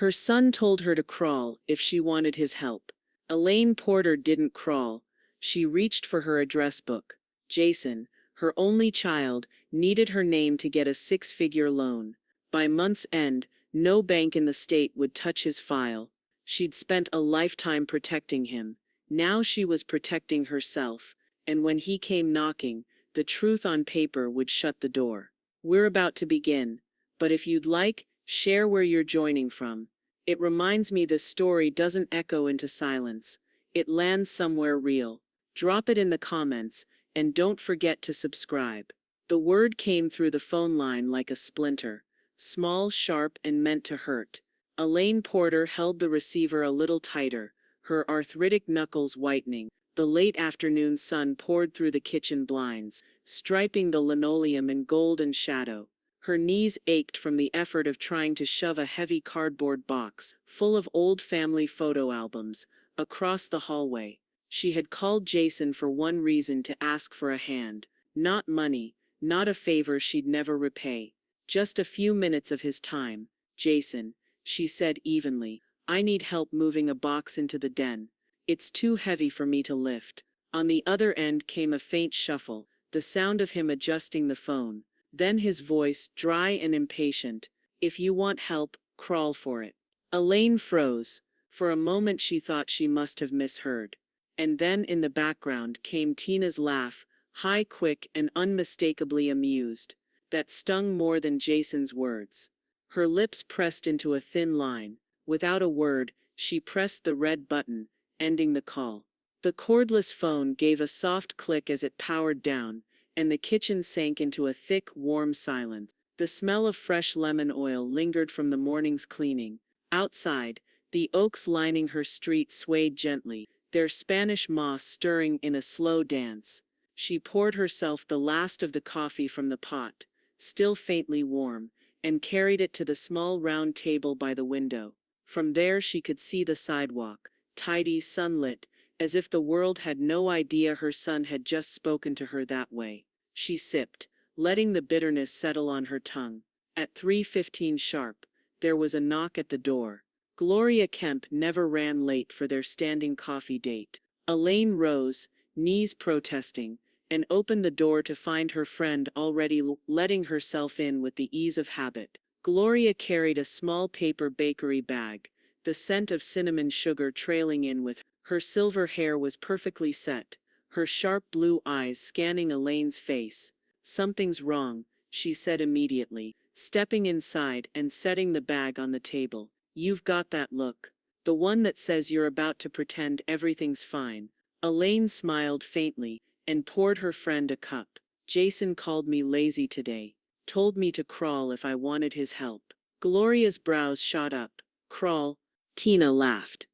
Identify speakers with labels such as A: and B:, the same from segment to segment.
A: Her son told her to crawl if she wanted his help. Elaine Porter didn't crawl. She reached for her address book. Jason, her only child, needed her name to get a six-figure loan. By month's end, no bank in the state would touch his file. She'd spent a lifetime protecting him. Now she was protecting herself, and when he came knocking, the truth on paper would shut the door. We're about to begin, but if you'd like, share where you're joining from. It reminds me this story doesn't echo into silence. It lands somewhere real. Drop it in the comments, and don't forget to subscribe. The word came through the phone line like a splinter, small, sharp, and meant to hurt. Elaine Porter held the receiver a little tighter, her arthritic knuckles whitening. The late afternoon sun poured through the kitchen blinds, striping the linoleum in golden shadow. Her knees ached from the effort of trying to shove a heavy cardboard box, full of old family photo albums, across the hallway. She had called Jason for one reason: to ask for a hand. Not money, not a favor she'd never repay. Just a few minutes of his time. Jason, she said evenly, I need help moving a box into the den. It's too heavy for me to lift. On the other end came a faint shuffle, the sound of him adjusting the phone. Then his voice, dry and impatient. If you want help, crawl for it. Elaine froze. For a moment she thought she must have misheard. And then in the background came Tina's laugh, high, quick, and unmistakably amused. That stung more than Jason's words. Her lips pressed into a thin line. Without a word, she pressed the red button, ending the call. The cordless phone gave a soft click as it powered down, and the kitchen sank into a thick, warm silence. The smell of fresh lemon oil lingered from the morning's cleaning. Outside, the oaks lining her street swayed gently, their Spanish moss stirring in a slow dance. She poured herself the last of the coffee from the pot, still faintly warm, and carried it to the small round table by the window. From there she could see the sidewalk, tidy, sunlit, as if the world had no idea her son had just spoken to her that way. She sipped, letting the bitterness settle on her tongue. At 3:15 sharp, there was a knock at the door. Gloria Kemp never ran late for their standing coffee date. Elaine rose, knees protesting, and opened the door to find her friend already letting herself in with the ease of habit. Gloria carried a small paper bakery bag, the scent of cinnamon sugar trailing in with her. Her silver hair was perfectly set, her sharp blue eyes scanning Elaine's face. Something's wrong, she said immediately, stepping inside and setting the bag on the table. You've got that look. The one that says you're about to pretend everything's fine. Elaine smiled faintly and poured her friend a cup. Jason called me lazy today. Told me to crawl if I wanted his help. Gloria's brows shot up. Crawl? Tina laughed.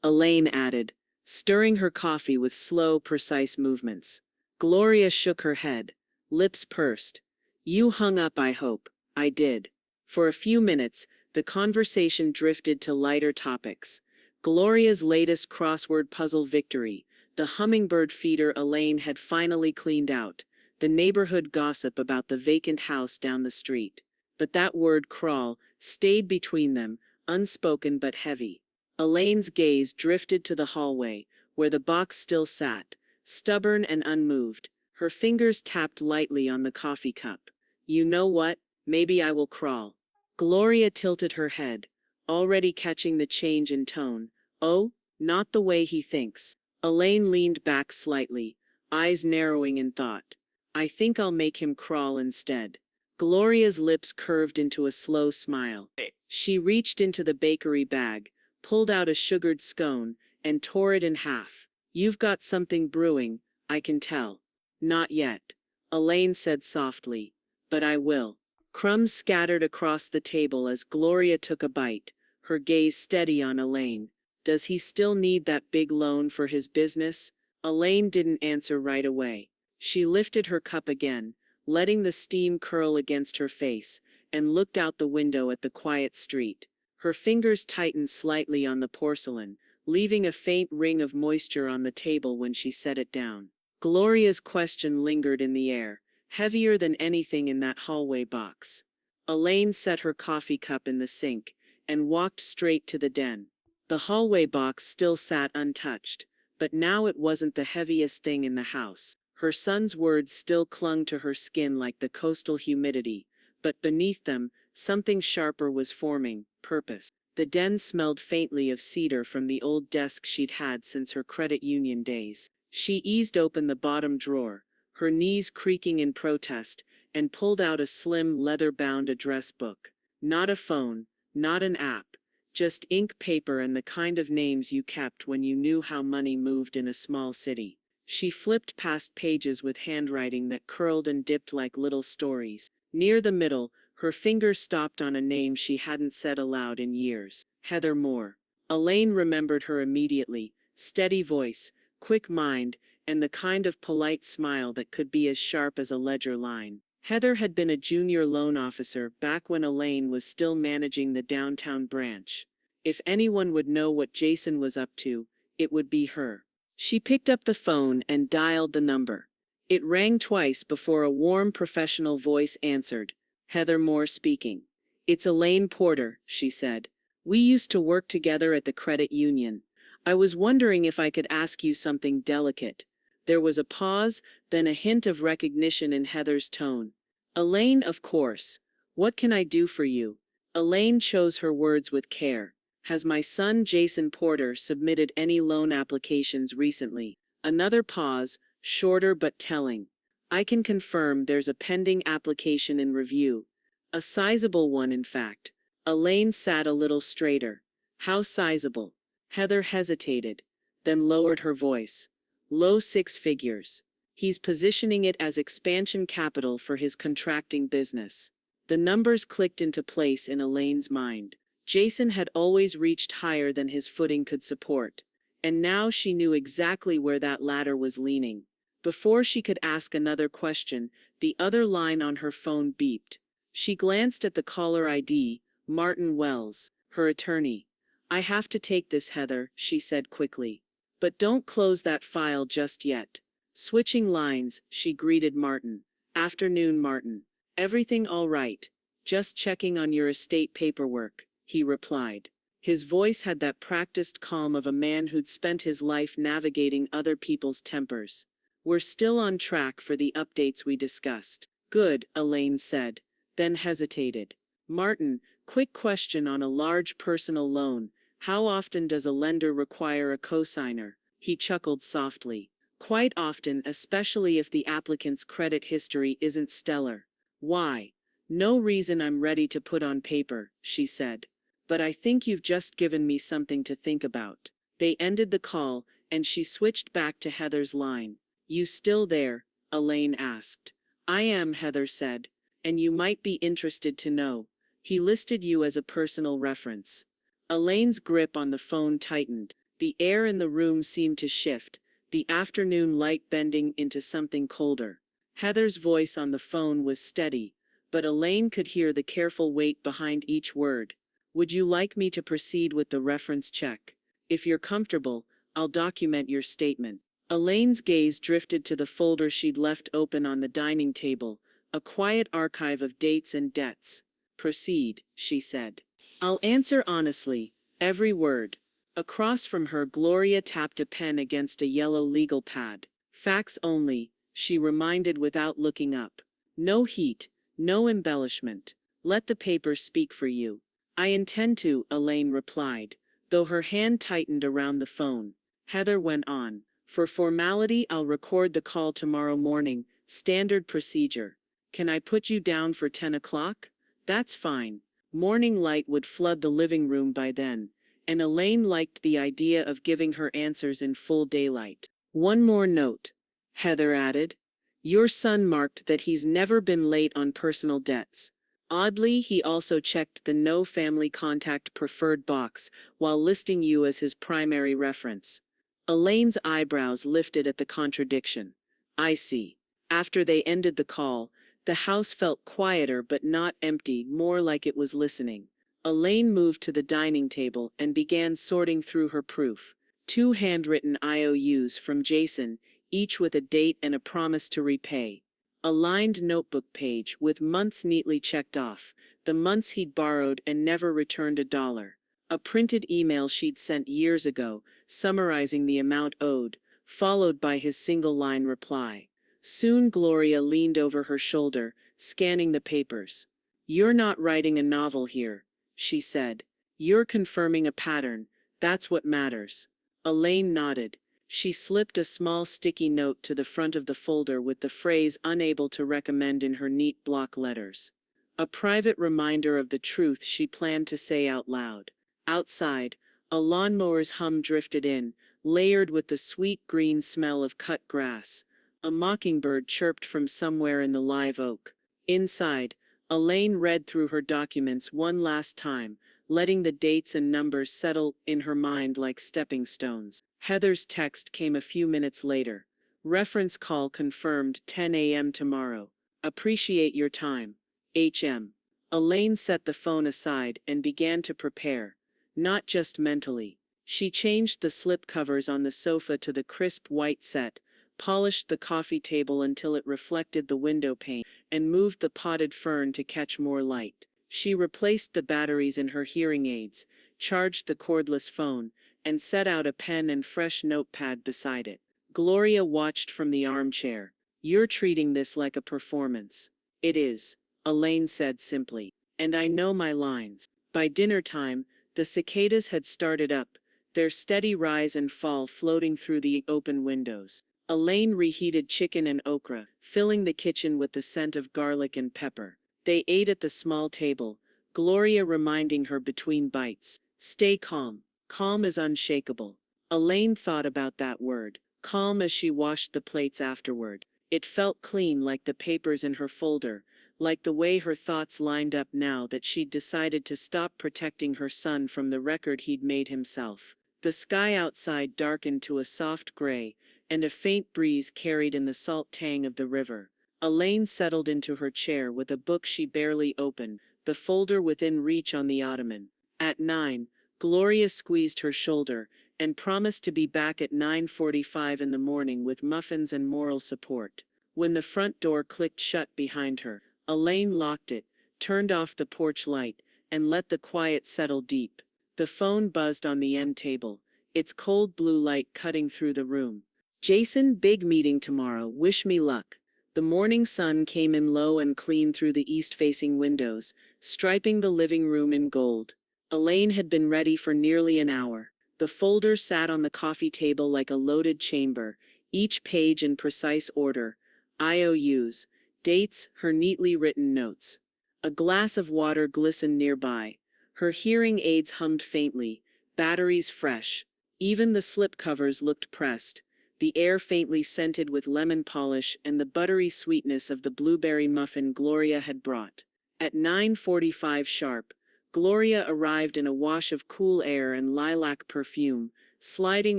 A: Elaine added, stirring her coffee with slow, precise movements. Gloria shook her head, lips pursed. You hung up, I hope. I did. For a few minutes, the conversation drifted to lighter topics. Gloria's latest crossword puzzle victory, the hummingbird feeder Elaine had finally cleaned out, the neighborhood gossip about the vacant house down the street. But that word crawl stayed between them, unspoken but heavy. Elaine's gaze drifted to the hallway, where the box still sat, stubborn and unmoved. Her fingers tapped lightly on the coffee cup. You know what? Maybe I will crawl. Gloria tilted her head, already catching the change in tone. Oh, not the way he thinks. Elaine leaned back slightly, eyes narrowing in thought. I think I'll make him crawl instead. Gloria's lips curved into a slow smile. She reached into the bakery bag, pulled out a sugared scone, and tore it in half. You've got something brewing, I can tell. Not yet, Elaine said softly. But I will. Crumbs scattered across the table as Gloria took a bite, her gaze steady on Elaine. Does he still need that big loan for his business? Elaine didn't answer right away. She lifted her cup again, letting the steam curl against her face, and looked out the window at the quiet street. Her fingers tightened slightly on the porcelain, leaving a faint ring of moisture on the table when she set it down. Gloria's question lingered in the air, heavier than anything in that hallway box. Elaine set her coffee cup in the sink, and walked straight to the den. The hallway box still sat untouched, but now it wasn't the heaviest thing in the house. Her son's words still clung to her skin like the coastal humidity, but beneath them, something sharper was forming: purpose. The den smelled faintly of cedar from the old desk she'd had since her credit union days. She eased open the bottom drawer, her knees creaking in protest, and pulled out a slim, leather-bound address book. Not a phone, not an app, just ink, paper, and the kind of names you kept when you knew how money moved in a small city. She flipped past pages with handwriting that curled and dipped like little stories. Near the middle, her fingers stopped on a name she hadn't said aloud in years: Heather Moore. Elaine remembered her immediately: steady voice, quick mind, and the kind of polite smile that could be as sharp as a ledger line. Heather had been a junior loan officer back when Elaine was still managing the downtown branch. If anyone would know what Jason was up to, it would be her. She picked up the phone and dialed the number. It rang twice before a warm professional voice answered. Heather Moore speaking. "It's Elaine Porter," she said. "We used to work together at the credit union. I was wondering if I could ask you something delicate." There was a pause, then a hint of recognition in Heather's tone. "Elaine, of course. What can I do for you?" Elaine chose her words with care. "Has my son Jason Porter submitted any loan applications recently?" Another pause, shorter but telling. "I can confirm there's a pending application in review. A sizable one, in fact." Elaine sat a little straighter. "How sizable?" Heather hesitated, then lowered her voice. "Low six figures. He's positioning it as expansion capital for his contracting business." The numbers clicked into place in Elaine's mind. Jason had always reached higher than his footing could support, and now she knew exactly where that ladder was leaning. Before she could ask another question, the other line on her phone beeped. She glanced at the caller ID: Martin Wells, her attorney. "I have to take this, Heather," she said quickly. "But don't close that file just yet." Switching lines, she greeted Martin. "Afternoon, Martin. Everything all right? Just checking on your estate paperwork," he replied. His voice had that practiced calm of a man who'd spent his life navigating other people's tempers. "We're still on track for the updates we discussed." "Good," Elaine said, then hesitated. "Martin, quick question on a large personal loan. How often does a lender require a cosigner?" He chuckled softly. "Quite often, especially if the applicant's credit history isn't stellar." "Why?" "No reason I'm ready to put on paper," she said. "But I think you've just given me something to think about." They ended the call, and she switched back to Heather's line. "You still there?" Elaine asked. "I am," Heather said. "And you might be interested to know. He listed you as a personal reference." Elaine's grip on the phone tightened. The air in the room seemed to shift, the afternoon light bending into something colder. Heather's voice on the phone was steady, but Elaine could hear the careful weight behind each word. "Would you like me to proceed with the reference check? If you're comfortable, I'll document your statement." Elaine's gaze drifted to the folder she'd left open on the dining table, a quiet archive of dates and debts. "Proceed," she said. "I'll answer honestly, every word." Across from her, Gloria tapped a pen against a yellow legal pad. "Facts only," she reminded without looking up. "No heat, no embellishment. Let the paper speak for you." "I intend to," Elaine replied, though her hand tightened around the phone. Heather went on. "For formality, I'll record the call tomorrow morning, standard procedure. Can I put you down for 10 o'clock? That's fine." Morning light would flood the living room by then, and Elaine liked the idea of giving her answers in full daylight. "One more note," Heather added. "Your son marked that he's never been late on personal debts." Oddly, he also checked the no family contact preferred box while listing you as his primary reference. Elaine's eyebrows lifted at the contradiction. "I see." After they ended the call, the house felt quieter but not empty, more like it was listening. Elaine moved to the dining table and began sorting through her proof. 2 handwritten IOUs from Jason, each with a date and a promise to repay. A lined notebook page with months neatly checked off, the months he'd borrowed and never returned $1. A printed email she'd sent years ago, summarizing the amount owed, followed by his single-line reply. Soon Gloria leaned over her shoulder, scanning the papers. "You're not writing a novel here," she said. "You're confirming a pattern. That's what matters." Elaine nodded. She slipped a small sticky note to the front of the folder with the phrase "unable to recommend" in her neat block letters. A private reminder of the truth she planned to say out loud. Outside, a lawnmower's hum drifted in, layered with the sweet green smell of cut grass. A mockingbird chirped from somewhere in the live oak. Inside, Elaine read through her documents one last time, letting the dates and numbers settle in her mind like stepping stones. Heather's text came a few minutes later. "Reference call confirmed 10 a.m. tomorrow. Appreciate your time. HM." Elaine set the phone aside and began to prepare. Not just mentally. She changed the slipcovers on the sofa to the crisp white set, polished the coffee table until it reflected the window pane, and moved the potted fern to catch more light. She replaced the batteries in her hearing aids, charged the cordless phone, and set out a pen and fresh notepad beside it. Gloria watched from the armchair. "You're treating this like a performance." "It is," Elaine said simply. "And I know my lines." By dinner time, the cicadas had started up, their steady rise and fall floating through the open windows. Elaine reheated chicken and okra, filling the kitchen with the scent of garlic and pepper. They ate at the small table, Gloria reminding her between bites, "Stay calm. Calm is unshakable." Elaine thought about that word, calm, as she washed the plates afterward. It felt clean, like the papers in her folder, like the way her thoughts lined up now that she'd decided to stop protecting her son from the record he'd made himself. The sky outside darkened to a soft gray, and a faint breeze carried in the salt tang of the river. Elaine settled into her chair with a book she barely opened, the folder within reach on the ottoman. At 9, Gloria squeezed her shoulder and promised to be back at 9:45 in the morning with muffins and moral support. When the front door clicked shut behind her, Elaine locked it, turned off the porch light, and let the quiet settle deep. The phone buzzed on the end table, its cold blue light cutting through the room. "Jason, big meeting tomorrow. Wish me luck." The morning sun came in low and clean through the east-facing windows, striping the living room in gold. Elaine had been ready for nearly an hour. The folder sat on the coffee table like a loaded chamber, each page in precise order. IOUs, dates, her neatly written notes. A glass of water glistened nearby. Her hearing aids hummed faintly, batteries fresh. Even the slipcovers looked pressed, the air faintly scented with lemon polish and the buttery sweetness of the blueberry muffin Gloria had brought. At 9:45 sharp, Gloria arrived in a wash of cool air and lilac perfume, sliding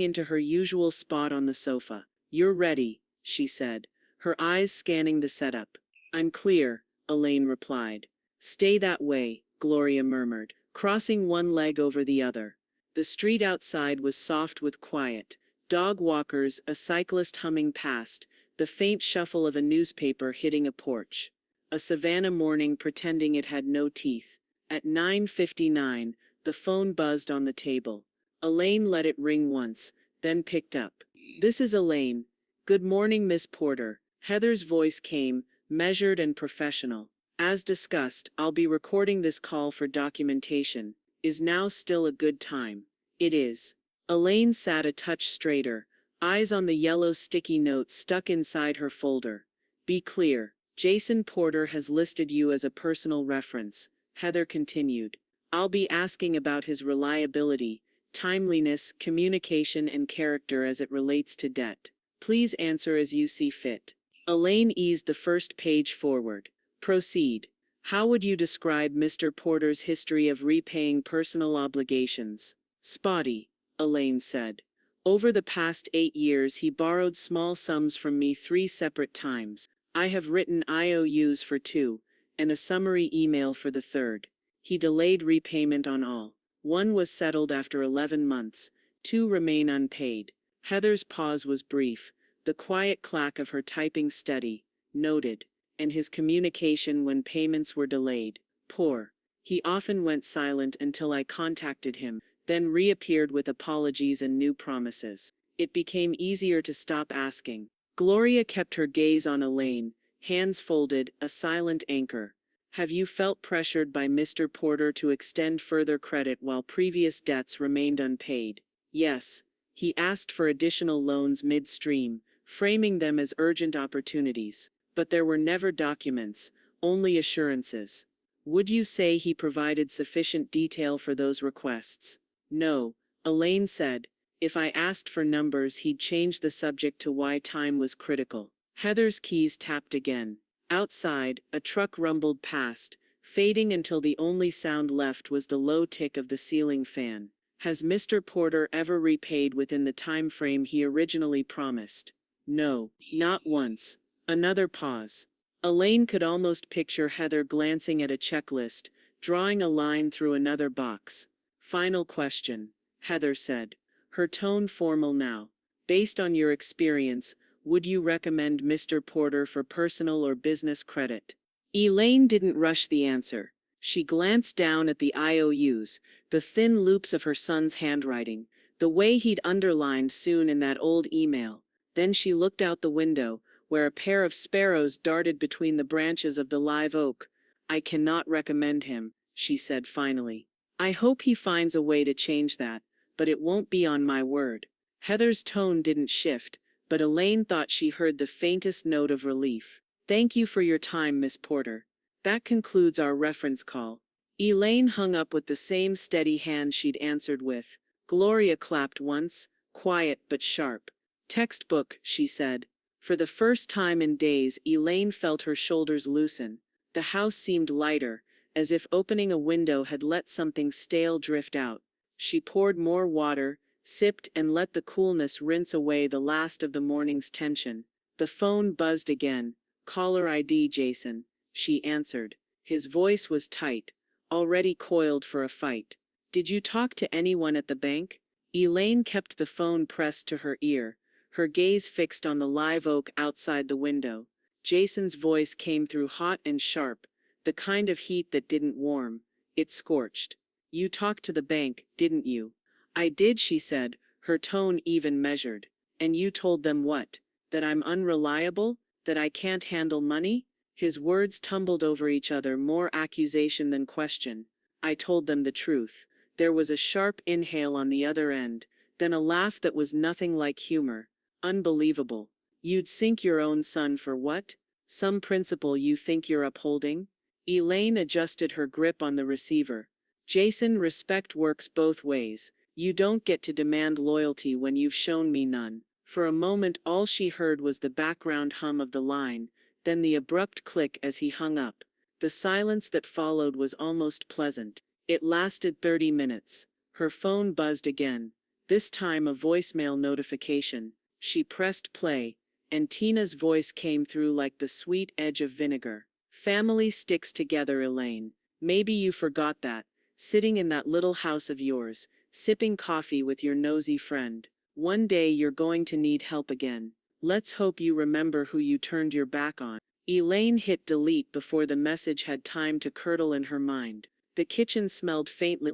A: into her usual spot on the sofa. "You're ready," she said, her eyes scanning the setup. "I'm clear," Elaine replied. "Stay that way," Gloria murmured, crossing one leg over the other. The street outside was soft with quiet. Dog walkers, a cyclist humming past, the faint shuffle of a newspaper hitting a porch. A Savannah morning pretending it had no teeth. At 9:59, the phone buzzed on the table. Elaine let it ring once, then picked up. "This is Elaine. Good morning, Miss Porter." Heather's voice came, measured and professional. "As discussed, I'll be recording this call for documentation. Is now still a good time?" "It is." Elaine sat a touch straighter, eyes on the yellow sticky note stuck inside her folder. "Be clear. Jason Porter has listed you as a personal reference," Heather continued. "I'll be asking about his reliability, timeliness, communication, and character as it relates to debt. Please answer as you see fit." Elaine eased the first page forward. "Proceed. How would you describe Mr. Porter's history of repaying personal obligations?" "Spotty," Elaine said. "Over the past 8 years he borrowed small sums from me 3 separate times. I have written IOUs for 2, and a summary email for the third. He delayed repayment on all. 1 was settled after 11 months, 2 remain unpaid." Heather's pause was brief, the quiet clack of her typing steady. "Noted. And his communication when payments were delayed? Poor." He often went silent until I contacted him, then reappeared with apologies and new promises. It became easier to stop asking. Gloria kept her gaze on Elaine, hands folded, a silent anchor. Have you felt pressured by Mr. Porter to extend further credit while previous debts remained unpaid? Yes. He asked for additional loans midstream, framing them as urgent opportunities. But there were never documents, only assurances. Would you say he provided sufficient detail for those requests? No, Elaine said. If I asked for numbers, he'd change the subject to why time was critical. Heather's keys tapped again. Outside, a truck rumbled past, fading until the only sound left was the low tick of the ceiling fan. Has Mr. Porter ever repaid within the time frame he originally promised? No, not once. Another pause. Elaine could almost picture Heather glancing at a checklist, drawing a line through another box. Final question, Heather said, her tone formal now. Based on your experience, would you recommend Mr. Porter for personal or business credit? Elaine didn't rush the answer. She glanced down at the IOUs, the thin loops of her son's handwriting, the way he'd underlined soon in that old email. Then she looked out the window, where a pair of sparrows darted between the branches of the live oak. I cannot recommend him, she said finally. I hope he finds a way to change that, but it won't be on my word. Heather's tone didn't shift, but Elaine thought she heard the faintest note of relief. Thank you for your time, Miss Porter. That concludes our reference call. Elaine hung up with the same steady hand she'd answered with. Gloria clapped once, quiet but sharp. Textbook, she said. For the first time in days, Elaine felt her shoulders loosen. The house seemed lighter, as if opening a window had let something stale drift out. She poured more water, sipped, and let the coolness rinse away the last of the morning's tension. The phone buzzed again. Caller ID, Jason, she answered. His voice was tight, already coiled for a fight. Did you talk to anyone at the bank? Elaine kept the phone pressed to her ear, her gaze fixed on the live oak outside the window. Jason's voice came through hot and sharp, the kind of heat that didn't warm. It scorched. You talked to the bank, didn't you? I did, she said, her tone even measured. And you told them what? That I'm unreliable? That I can't handle money? His words tumbled over each other, more accusation than question. I told them the truth. There was a sharp inhale on the other end, then a laugh that was nothing like humor. Unbelievable. You'd sink your own son for what? Some principle you think you're upholding? Elaine adjusted her grip on the receiver. Jason, respect works both ways. You don't get to demand loyalty when you've shown me none. For a moment all she heard was the background hum of the line, then the abrupt click as he hung up. The silence that followed was almost pleasant. It lasted 30 minutes. Her phone buzzed again, this time a voicemail notification. She pressed play, and Tina's voice came through like the sweet edge of vinegar. Family sticks together, Elaine. Maybe you forgot that, sitting in that little house of yours, sipping coffee with your nosy friend. One day you're going to need help again. Let's hope you remember who you turned your back on. Elaine hit delete before the message had time to curdle in her mind. The kitchen smelled faintly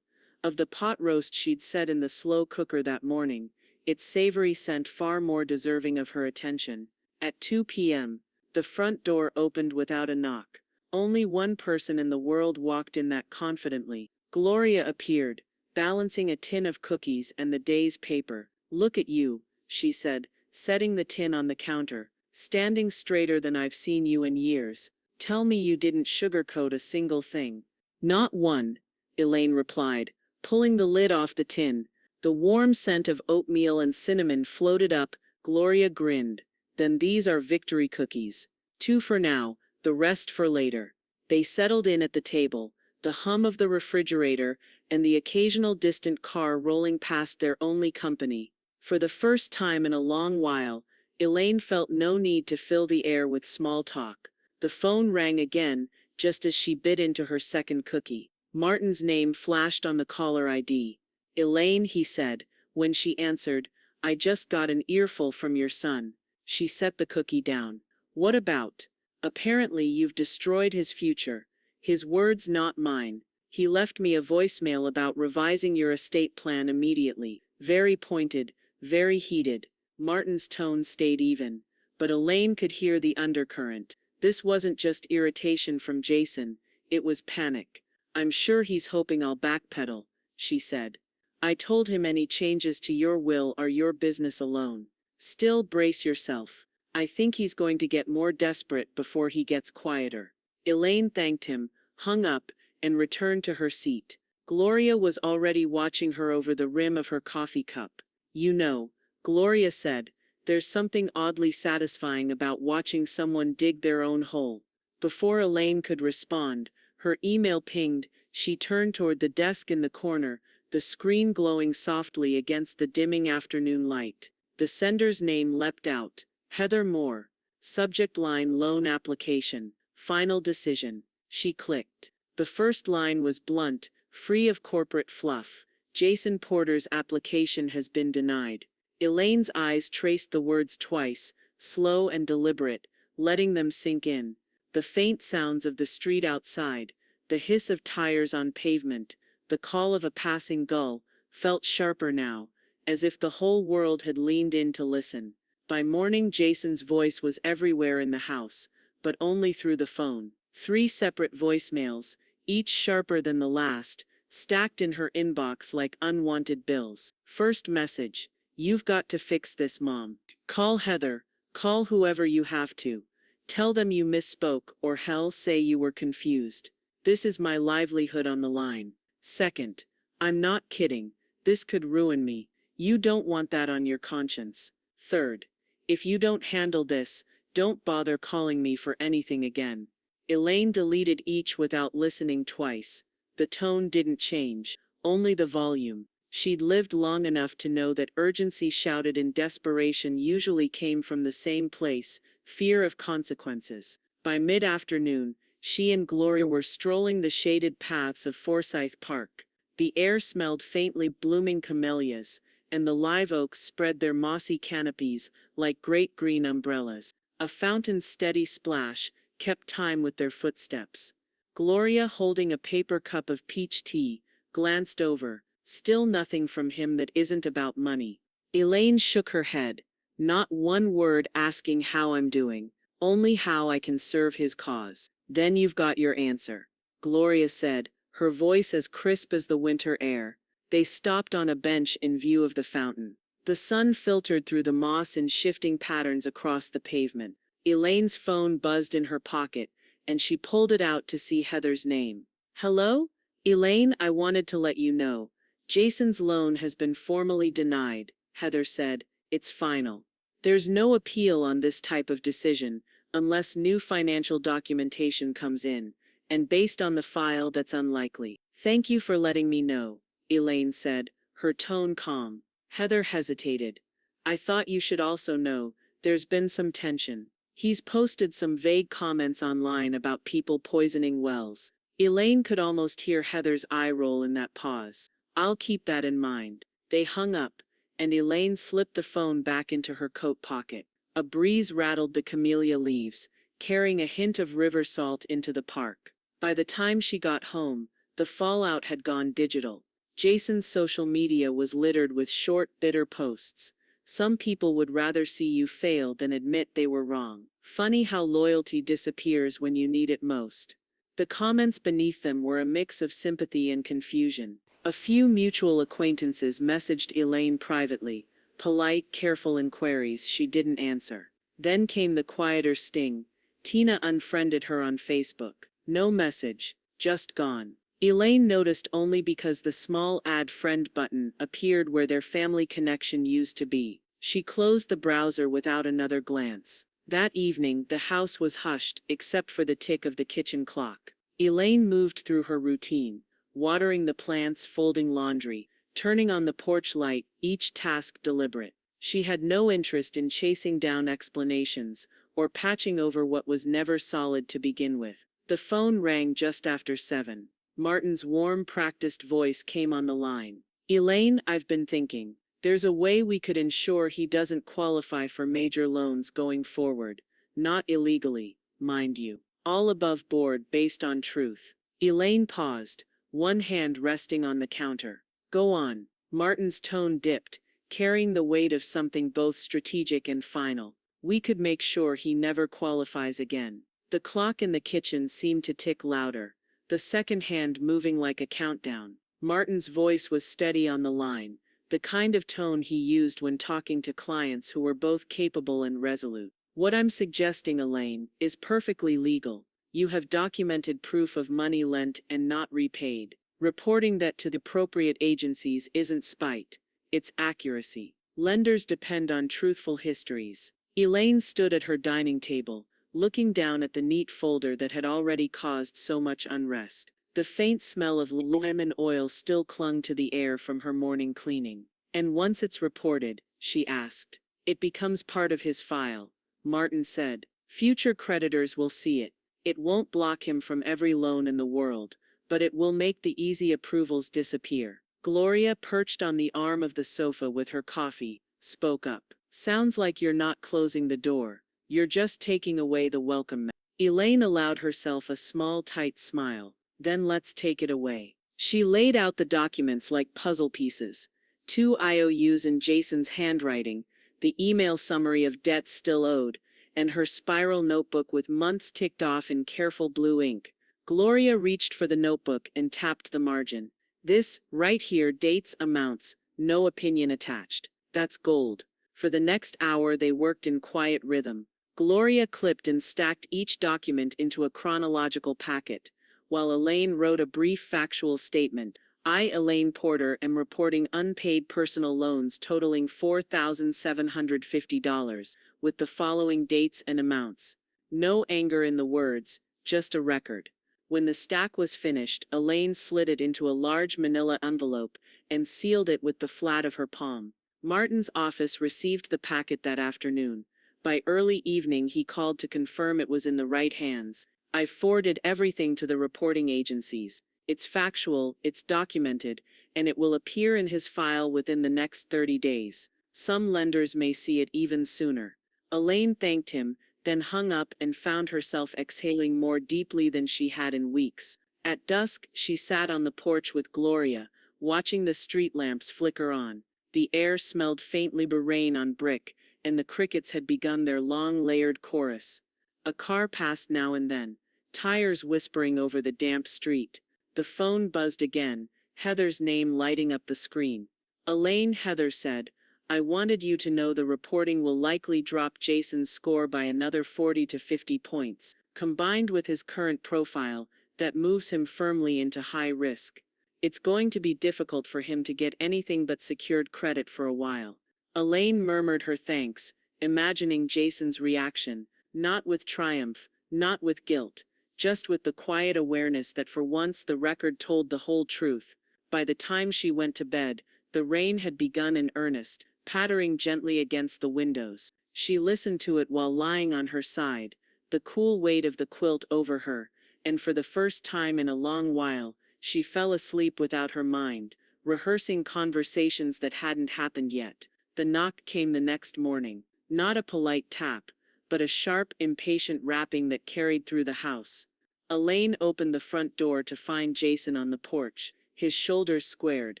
A: of the pot roast she'd set in the slow cooker that morning, its savory scent far more deserving of her attention. At 2 p.m., the front door opened without a knock. Only one person in the world walked in that confidently. Gloria appeared, balancing a tin of cookies and the day's paper. Look at you, she said, setting the tin on the counter. Standing straighter than I've seen you in years. Tell me you didn't sugarcoat a single thing. Not one, Elaine replied, pulling the lid off the tin. The warm scent of oatmeal and cinnamon floated up. Gloria grinned. Then these are victory cookies. 2 for now, the rest for later. They settled in at the table, the hum of the refrigerator and the occasional distant car rolling past their only company. For the first time in a long while, Elaine felt no need to fill the air with small talk. The phone rang again, just as she bit into her second cookie. Martin's name flashed on the caller ID. Elaine, he said, when she answered, I just got an earful from your son. She set the cookie down. What about? Apparently you've destroyed his future. His words, not mine. He left me a voicemail about revising your estate plan immediately. Very pointed, very heated. Martin's tone stayed even, but Elaine could hear the undercurrent. This wasn't just irritation from Jason, it was panic. I'm sure he's hoping I'll backpedal, she said. I told him any changes to your will are your business alone. Still, brace yourself. I think he's going to get more desperate before he gets quieter. Elaine thanked him, hung up, and returned to her seat. Gloria was already watching her over the rim of her coffee cup. You know, Gloria said, there's something oddly satisfying about watching someone dig their own hole. Before Elaine could respond, her email pinged. She turned toward the desk in the corner, the screen glowing softly against the dimming afternoon light. The sender's name leapt out. Heather Moore. Subject line: loan application. Final decision. She clicked. The first line was blunt, free of corporate fluff. Jason Porter's application has been denied. Elaine's eyes traced the words twice, slow and deliberate, letting them sink in. The faint sounds of the street outside, the hiss of tires on pavement, the call of a passing gull, felt sharper now, as if the whole world had leaned in to listen. By morning, Jason's voice was everywhere in the house, but only through the phone. 3 separate voicemails, each sharper than the last, stacked in her inbox like unwanted bills. First message: you've got to fix this, Mom. Call Heather, call whoever you have to. Tell them you misspoke, or hell, say you were confused. This is my livelihood on the line. Second: I'm not kidding, this could ruin me. You don't want that on your conscience. Third: if you don't handle this, don't bother calling me for anything again. Elaine deleted each without listening twice. The tone didn't change, only the volume. She'd lived long enough to know that urgency shouted in desperation usually came from the same place: fear of consequences. By mid-afternoon, she and Gloria were strolling the shaded paths of Forsyth Park. The air smelled faintly blooming camellias, and the live oaks spread their mossy canopies like great green umbrellas. A fountain's steady splash kept time with their footsteps. Gloria, holding a paper cup of peach tea, glanced over. Still nothing from him that isn't about money. Elaine shook her head. Not one word asking how I'm doing, only how I can serve his cause. Then you've got your answer, Gloria said, her voice as crisp as the winter air. They stopped on a bench in view of the fountain. The sun filtered through the moss in shifting patterns across the pavement. Elaine's phone buzzed in her pocket, and she pulled it out to see Heather's name. Hello? Elaine, I wanted to let you know. Jason's loan has been formally denied, Heather said. It's final. There's no appeal on this type of decision, unless new financial documentation comes in, and based on the file, that's unlikely. Thank you for letting me know, Elaine said, her tone calm. Heather hesitated. I thought you should also know, there's been some tension. He's posted some vague comments online about people poisoning wells. Elaine could almost hear Heather's eye roll in that pause. I'll keep that in mind. They hung up, and Elaine slipped the phone back into her coat pocket. A breeze rattled the camellia leaves, carrying a hint of river salt into the park. By the time she got home, the fallout had gone digital. Jason's social media was littered with short, bitter posts. Some people would rather see you fail than admit they were wrong. Funny how loyalty disappears when you need it most. The comments beneath them were a mix of sympathy and confusion. A few mutual acquaintances messaged Elaine privately, polite, careful inquiries she didn't answer. Then came the quieter sting. Tina unfriended her on Facebook. No message, just gone. Elaine noticed only because the small Add Friend button appeared where their family connection used to be. She closed the browser without another glance. That evening, the house was hushed, except for the tick of the kitchen clock. Elaine moved through her routine, watering the plants, folding laundry, turning on the porch light, each task deliberate. She had no interest in chasing down explanations, or patching over what was never solid to begin with. The phone rang just after 7. Martin's warm, practiced voice came on the line. Elaine, I've been thinking. There's a way we could ensure he doesn't qualify for major loans going forward. Not illegally, mind you. All above board, based on truth. Elaine paused, one hand resting on the counter. Go on. Martin's tone dipped, carrying the weight of something both strategic and final. We could make sure he never qualifies again. The clock in the kitchen seemed to tick louder, the second hand moving like a countdown. Martin's voice was steady on the line, the kind of tone he used when talking to clients who were both capable and resolute. What I'm suggesting, Elaine, is perfectly legal. You have documented proof of money lent and not repaid. Reporting that to the appropriate agencies isn't spite, it's accuracy. Lenders depend on truthful histories. Elaine stood at her dining table, looking down at the neat folder that had already caused so much unrest. The faint smell of lemon oil still clung to the air from her morning cleaning. And once it's reported, she asked, it becomes part of his file. Martin said, future creditors will see it. It won't block him from every loan in the world, but it will make the easy approvals disappear. Gloria, perched on the arm of the sofa with her coffee, spoke up. Sounds like you're not closing the door. You're just taking away the welcome mat. Elaine allowed herself a small, tight smile. Then let's take it away. She laid out the documents like puzzle pieces. 2 IOUs in Jason's handwriting, the email summary of debts still owed, and her spiral notebook with months ticked off in careful blue ink. Gloria reached for the notebook and tapped the margin. This, right here, dates, amounts, no opinion attached. That's gold. For the next hour they worked in quiet rhythm. Gloria clipped and stacked each document into a chronological packet, while Elaine wrote a brief factual statement. I, Elaine Porter, am reporting unpaid personal loans totaling $4,750, with the following dates and amounts. No anger in the words, just a record. When the stack was finished, Elaine slid it into a large manila envelope and sealed it with the flat of her palm. Martin's office received the packet that afternoon. By early evening he called to confirm it was in the right hands. I've forwarded everything to the reporting agencies. It's factual, it's documented, and it will appear in his file within the next 30 days. Some lenders may see it even sooner. Elaine thanked him, then hung up and found herself exhaling more deeply than she had in weeks. At dusk, she sat on the porch with Gloria, watching the street lamps flicker on. The air smelled faintly of rain on brick, and the crickets had begun their long layered chorus. A car passed now and then, tires whispering over the damp street. The phone buzzed again, Heather's name lighting up the screen. Elaine, Heather said, I wanted you to know the reporting will likely drop Jason's score by another 40 to 50 points. Combined with his current profile, that moves him firmly into high risk. It's going to be difficult for him to get anything but secured credit for a while. Elaine murmured her thanks, imagining Jason's reaction, not with triumph, not with guilt, just with the quiet awareness that for once the record told the whole truth. By the time she went to bed, the rain had begun in earnest, pattering gently against the windows. She listened to it while lying on her side, the cool weight of the quilt over her, and for the first time in a long while, she fell asleep without her mind, rehearsing conversations that hadn't happened yet. The knock came the next morning, not a polite tap, but a sharp, impatient rapping that carried through the house. Elaine opened the front door to find Jason on the porch, his shoulders squared,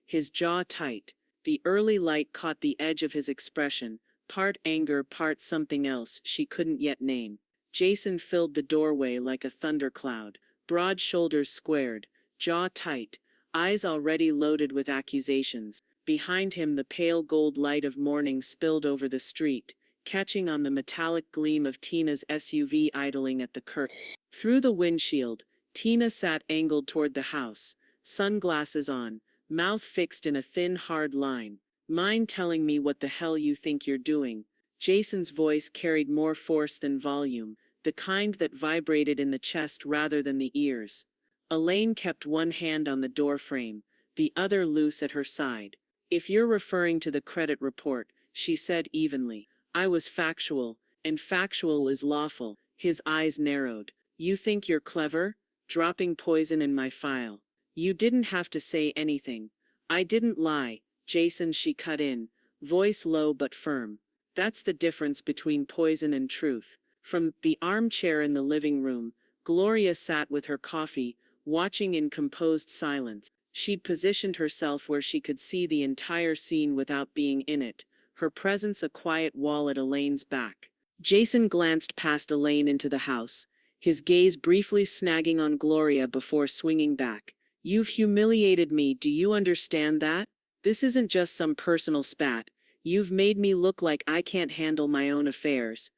A: his jaw tight. The early light caught the edge of his expression, part anger, part something else she couldn't yet name. Jason filled the doorway like a thundercloud, broad shoulders squared, jaw tight, eyes already loaded with accusations. Behind him the pale gold light of morning spilled over the street, catching on the metallic gleam of Tina's SUV idling at the curb. Through the windshield, Tina sat angled toward the house, sunglasses on, mouth fixed in a thin, hard line. Mind telling me what the hell you think you're doing? Jason's voice carried more force than volume, the kind that vibrated in the chest rather than the ears. Elaine kept one hand on the door frame, the other loose at her side. If you're referring to the credit report, she said evenly, I was factual, and factual is lawful. His eyes narrowed. You think you're clever? Dropping poison in my file. You didn't have to say anything. I didn't lie, Jason, she cut in, voice low but firm. That's the difference between poison and truth. From the armchair in the living room, Gloria sat with her coffee, watching in composed silence. She'd positioned herself where she could see the entire scene without being in it, her presence a quiet wall at Elaine's back. Jason glanced past Elaine into the house, his gaze briefly snagging on Gloria before swinging back. "You've humiliated me, do you understand that? This isn't just some personal spat. You've made me look like I can't handle my own affairs."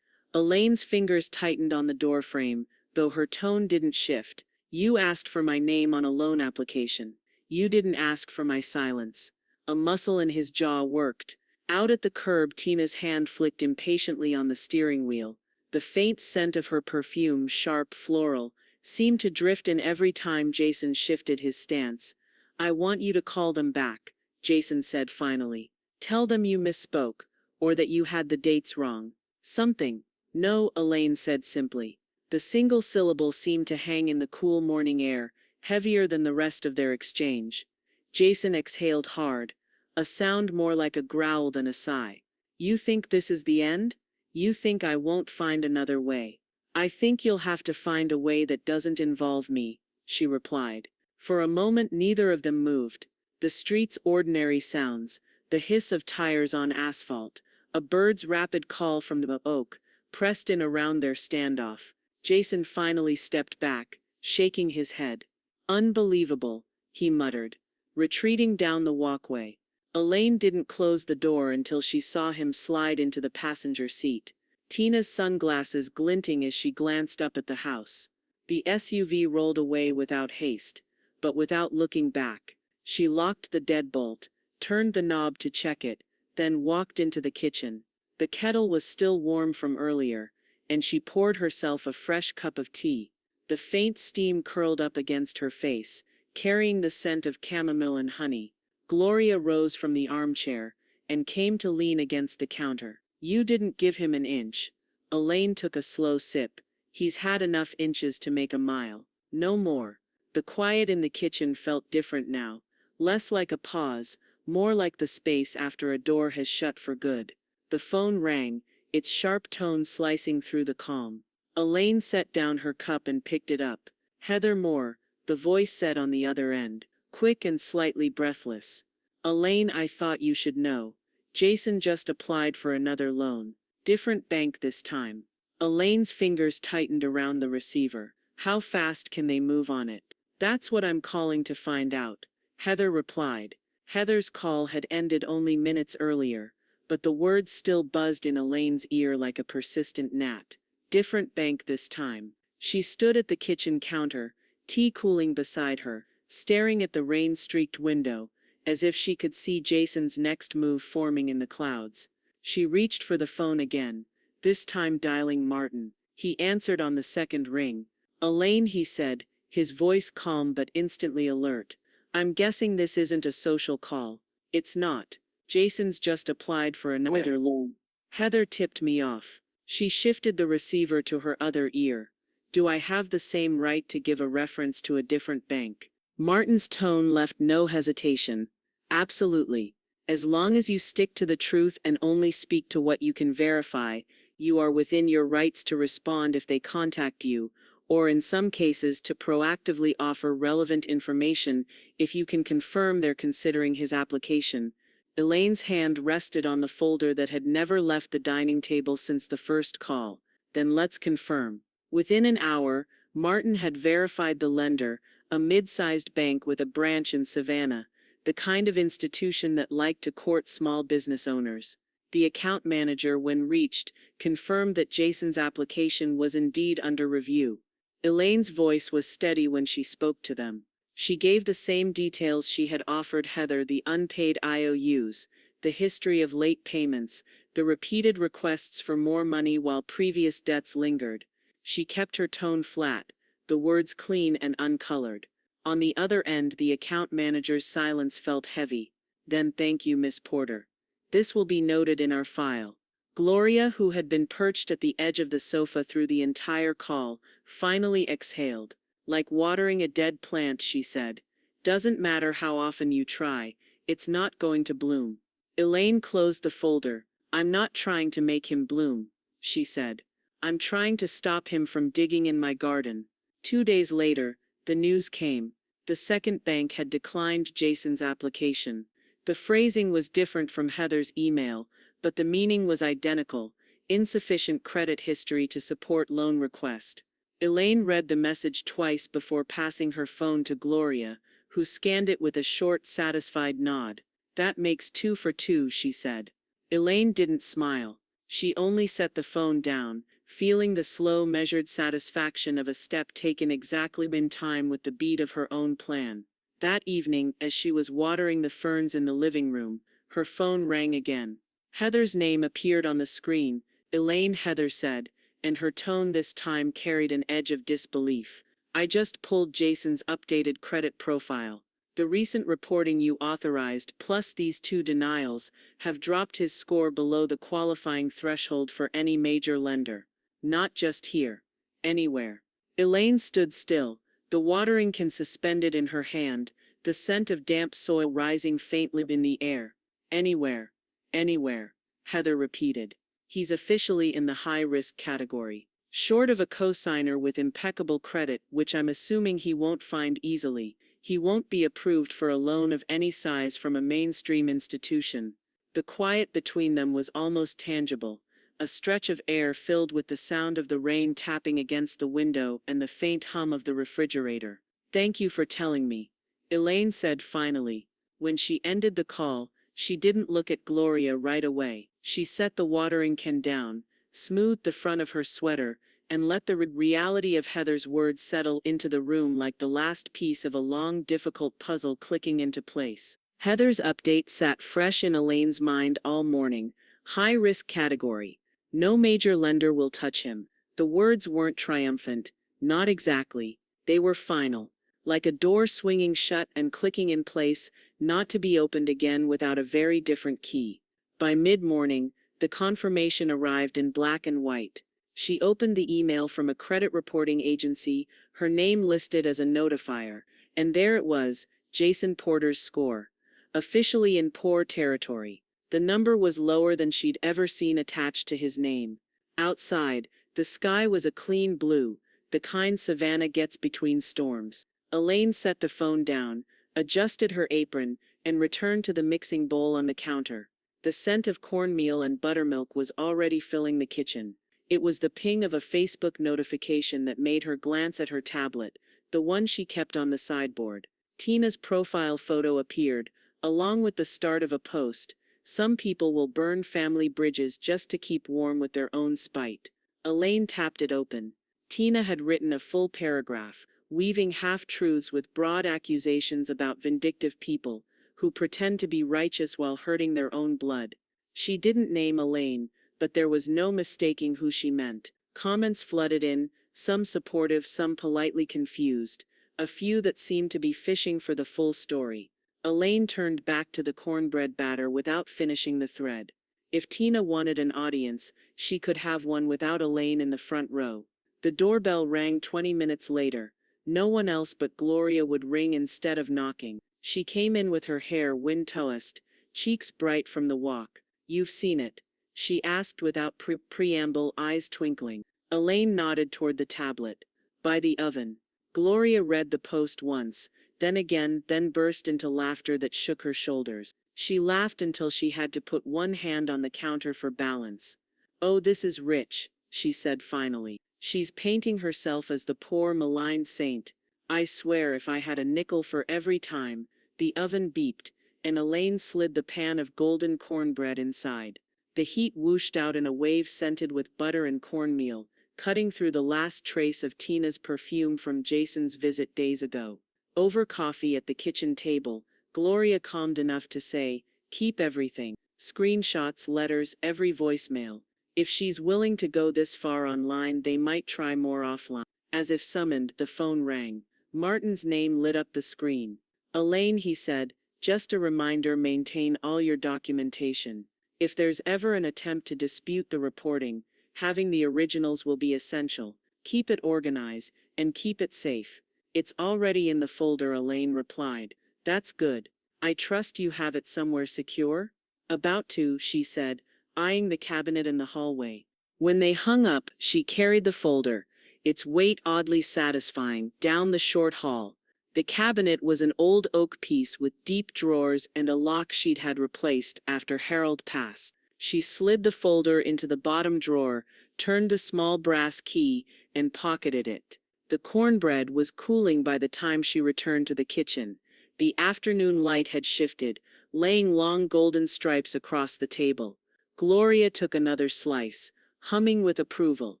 A: Elaine's fingers tightened on the doorframe, though her tone didn't shift. "You asked for my name on a loan application. You didn't ask for my silence." A muscle in his jaw worked. Out at the curb, Tina's hand flicked impatiently on the steering wheel. The faint scent of her perfume, sharp, floral, seemed to drift in every time Jason shifted his stance. "I want you to call them back," Jason said finally. "Tell them you misspoke, or that you had the dates wrong. Something." "No," Elaine said simply. The single syllable seemed to hang in the cool morning air, heavier than the rest of their exchange. Jason exhaled hard, a sound more like a growl than a sigh. "You think this is the end? You think I won't find another way?" "I think you'll have to find a way that doesn't involve me," she replied. For a moment neither of them moved. The street's ordinary sounds, the hiss of tires on asphalt, a bird's rapid call from the oak, pressed in around their standoff. Jason finally stepped back, shaking his head. "Unbelievable," he muttered, retreating down the walkway. Elaine didn't close the door until she saw him slide into the passenger seat, Tina's sunglasses glinting as she glanced up at the house. The SUV rolled away without haste, but without looking back. She locked the deadbolt, turned the knob to check it, then walked into the kitchen. The kettle was still warm from earlier, and she poured herself a fresh cup of tea. The faint steam curled up against her face, carrying the scent of chamomile and honey. Gloria rose from the armchair and came to lean against the counter. "You didn't give him an inch." Elaine took a slow sip. "He's had enough inches to make a mile. No more." The quiet in the kitchen felt different now, less like a pause, more like the space after a door has shut for good. The phone rang, its sharp tone slicing through the calm. Elaine set down her cup and picked it up. "Heather Moore," the voice said on the other end, quick and slightly breathless. "Elaine, I thought you should know. Jason just applied for another loan. Different bank this time." Elaine's fingers tightened around the receiver. "How fast can they move on it?" "That's what I'm calling to find out," Heather replied. Heather's call had ended only minutes earlier, but the words still buzzed in Elaine's ear like a persistent gnat. Different bank this time. She stood at the kitchen counter, tea cooling beside her, staring at the rain-streaked window, as if she could see Jason's next move forming in the clouds. She reached for the phone again, this time dialing Martin. He answered on the second ring. "Elaine," he said, his voice calm but instantly alert. "I'm guessing this isn't a social call." "It's not. Jason's just applied for another loan. Heather tipped me off." She shifted the receiver to her other ear. "Do I have the same right to give a reference to a different bank?" Martin's tone left no hesitation. "Absolutely. As long as you stick to the truth and only speak to what you can verify, you are within your rights to respond if they contact you, or in some cases to proactively offer relevant information if you can confirm they're considering his application." Elaine's hand rested on the folder that had never left the dining table since the first call. "Then let's confirm." Within an hour, Martin had verified the lender, a mid-sized bank with a branch in Savannah, the kind of institution that liked to court small business owners. The account manager, when reached, confirmed that Jason's application was indeed under review. Elaine's voice was steady when she spoke to them. She gave the same details she had offered Heather: the unpaid IOUs, the history of late payments, the repeated requests for more money while previous debts lingered. She kept her tone flat, the words clean and uncolored. On the other end, the account manager's silence felt heavy. "Then thank you, Miss Porter. This will be noted in our file." Gloria, who had been perched at the edge of the sofa through the entire call, finally exhaled. "Like watering a dead plant," she said. "Doesn't matter how often you try, it's not going to bloom." Elaine closed the folder. "I'm not trying to make him bloom," she said. "I'm trying to stop him from digging in my garden." 2 days later, The news came. The second bank had declined Jason's application. The phrasing was different from Heather's email, but the meaning was identical: insufficient credit history to support loan request. Elaine read the message twice before passing her phone to Gloria, who scanned it with a short, satisfied nod. "That makes 2 for 2, she said. Elaine didn't smile. She only set the phone down, feeling the slow, measured satisfaction of a step taken exactly in time with the beat of her own plan. That evening, as she was watering the ferns in the living room, her phone rang again. Heather's name appeared on the screen. "Elaine," Heather said, and her tone this time carried an edge of disbelief. "I just pulled Jason's updated credit profile. The recent reporting you authorized, plus these 2 denials, have dropped his score below the qualifying threshold for any major lender. Not just here. Anywhere." Elaine stood still, the watering can suspended in her hand, the scent of damp soil rising faintly in the air. "Anywhere. Anywhere," Heather repeated. "He's officially in the high-risk category. Short of a cosigner with impeccable credit, which I'm assuming he won't find easily, he won't be approved for a loan of any size from a mainstream institution." The quiet between them was almost tangible, a stretch of air filled with the sound of the rain tapping against the window and the faint hum of the refrigerator. "Thank you for telling me," Elaine said finally. When she ended the call, she didn't look at Gloria right away. She set the watering can down, smoothed the front of her sweater, and let the reality of Heather's words settle into the room like the last piece of a long, difficult puzzle clicking into place. Heather's update sat fresh in Elaine's mind all morning. High-risk category. No major lender will touch him. The words weren't triumphant. Not exactly. They were final. Like a door swinging shut and clicking in place, not to be opened again without a very different key. By mid-morning, the confirmation arrived in black and white. She opened the email from a credit reporting agency, her name listed as a notifier, and there it was, Jason Porter's score. Officially in poor territory. The number was lower than she'd ever seen attached to his name. Outside, the sky was a clean blue, the kind Savannah gets between storms. Elaine set the phone down, adjusted her apron, and returned to the mixing bowl on the counter. The scent of cornmeal and buttermilk was already filling the kitchen. It was the ping of a Facebook notification that made her glance at her tablet, the one she kept on the sideboard. Tina's profile photo appeared, along with the start of a post. "Some people will burn family bridges just to keep warm with their own spite." Elaine tapped it open. Tina had written a full paragraph, weaving half-truths with broad accusations about vindictive people, who pretend to be righteous while hurting their own blood. She didn't name Elaine, but there was no mistaking who she meant. Comments flooded in, some supportive, some politely confused, a few that seemed to be fishing for the full story. Elaine turned back to the cornbread batter without finishing the thread. If Tina wanted an audience, she could have one without Elaine in the front row. The doorbell rang 20 minutes later. No one else but Gloria would ring instead of knocking. She came in with her hair wind-tossed, cheeks bright from the walk. "You've seen it?" she asked without preamble, eyes twinkling. Elaine nodded toward the tablet. "By the oven." Gloria read the post once, then again, then burst into laughter that shook her shoulders. She laughed until she had to put one hand on the counter for balance. "Oh, this is rich," she said finally. "She's painting herself as the poor, maligned saint. I swear if I had a nickel for every time." The oven beeped, and Elaine slid the pan of golden cornbread inside. The heat whooshed out in a wave scented with butter and cornmeal, cutting through the last trace of Tina's perfume from Jason's visit days ago. Over coffee at the kitchen table, Gloria calmed enough to say, "Keep everything. Screenshots, letters, every voicemail. If she's willing to go this far online, they might try more offline." As if summoned, the phone rang. Martin's name lit up the screen. "Elaine," he said, "just a reminder, maintain all your documentation. If there's ever an attempt to dispute the reporting, having the originals will be essential. Keep it organized, and keep it safe." "It's already in the folder," Elaine replied. "That's good. I trust you have it somewhere secure?" "About to," she said, eyeing the cabinet in the hallway. When they hung up, she carried the folder. its weight oddly satisfying, down the short hall. The cabinet was an old oak piece with deep drawers and a lock she'd had replaced after Harold passed. She slid the folder into the bottom drawer, turned the small brass key, and pocketed it. The cornbread was cooling by the time she returned to the kitchen. The afternoon light had shifted, laying long golden stripes across the table. Gloria took another slice, humming with approval.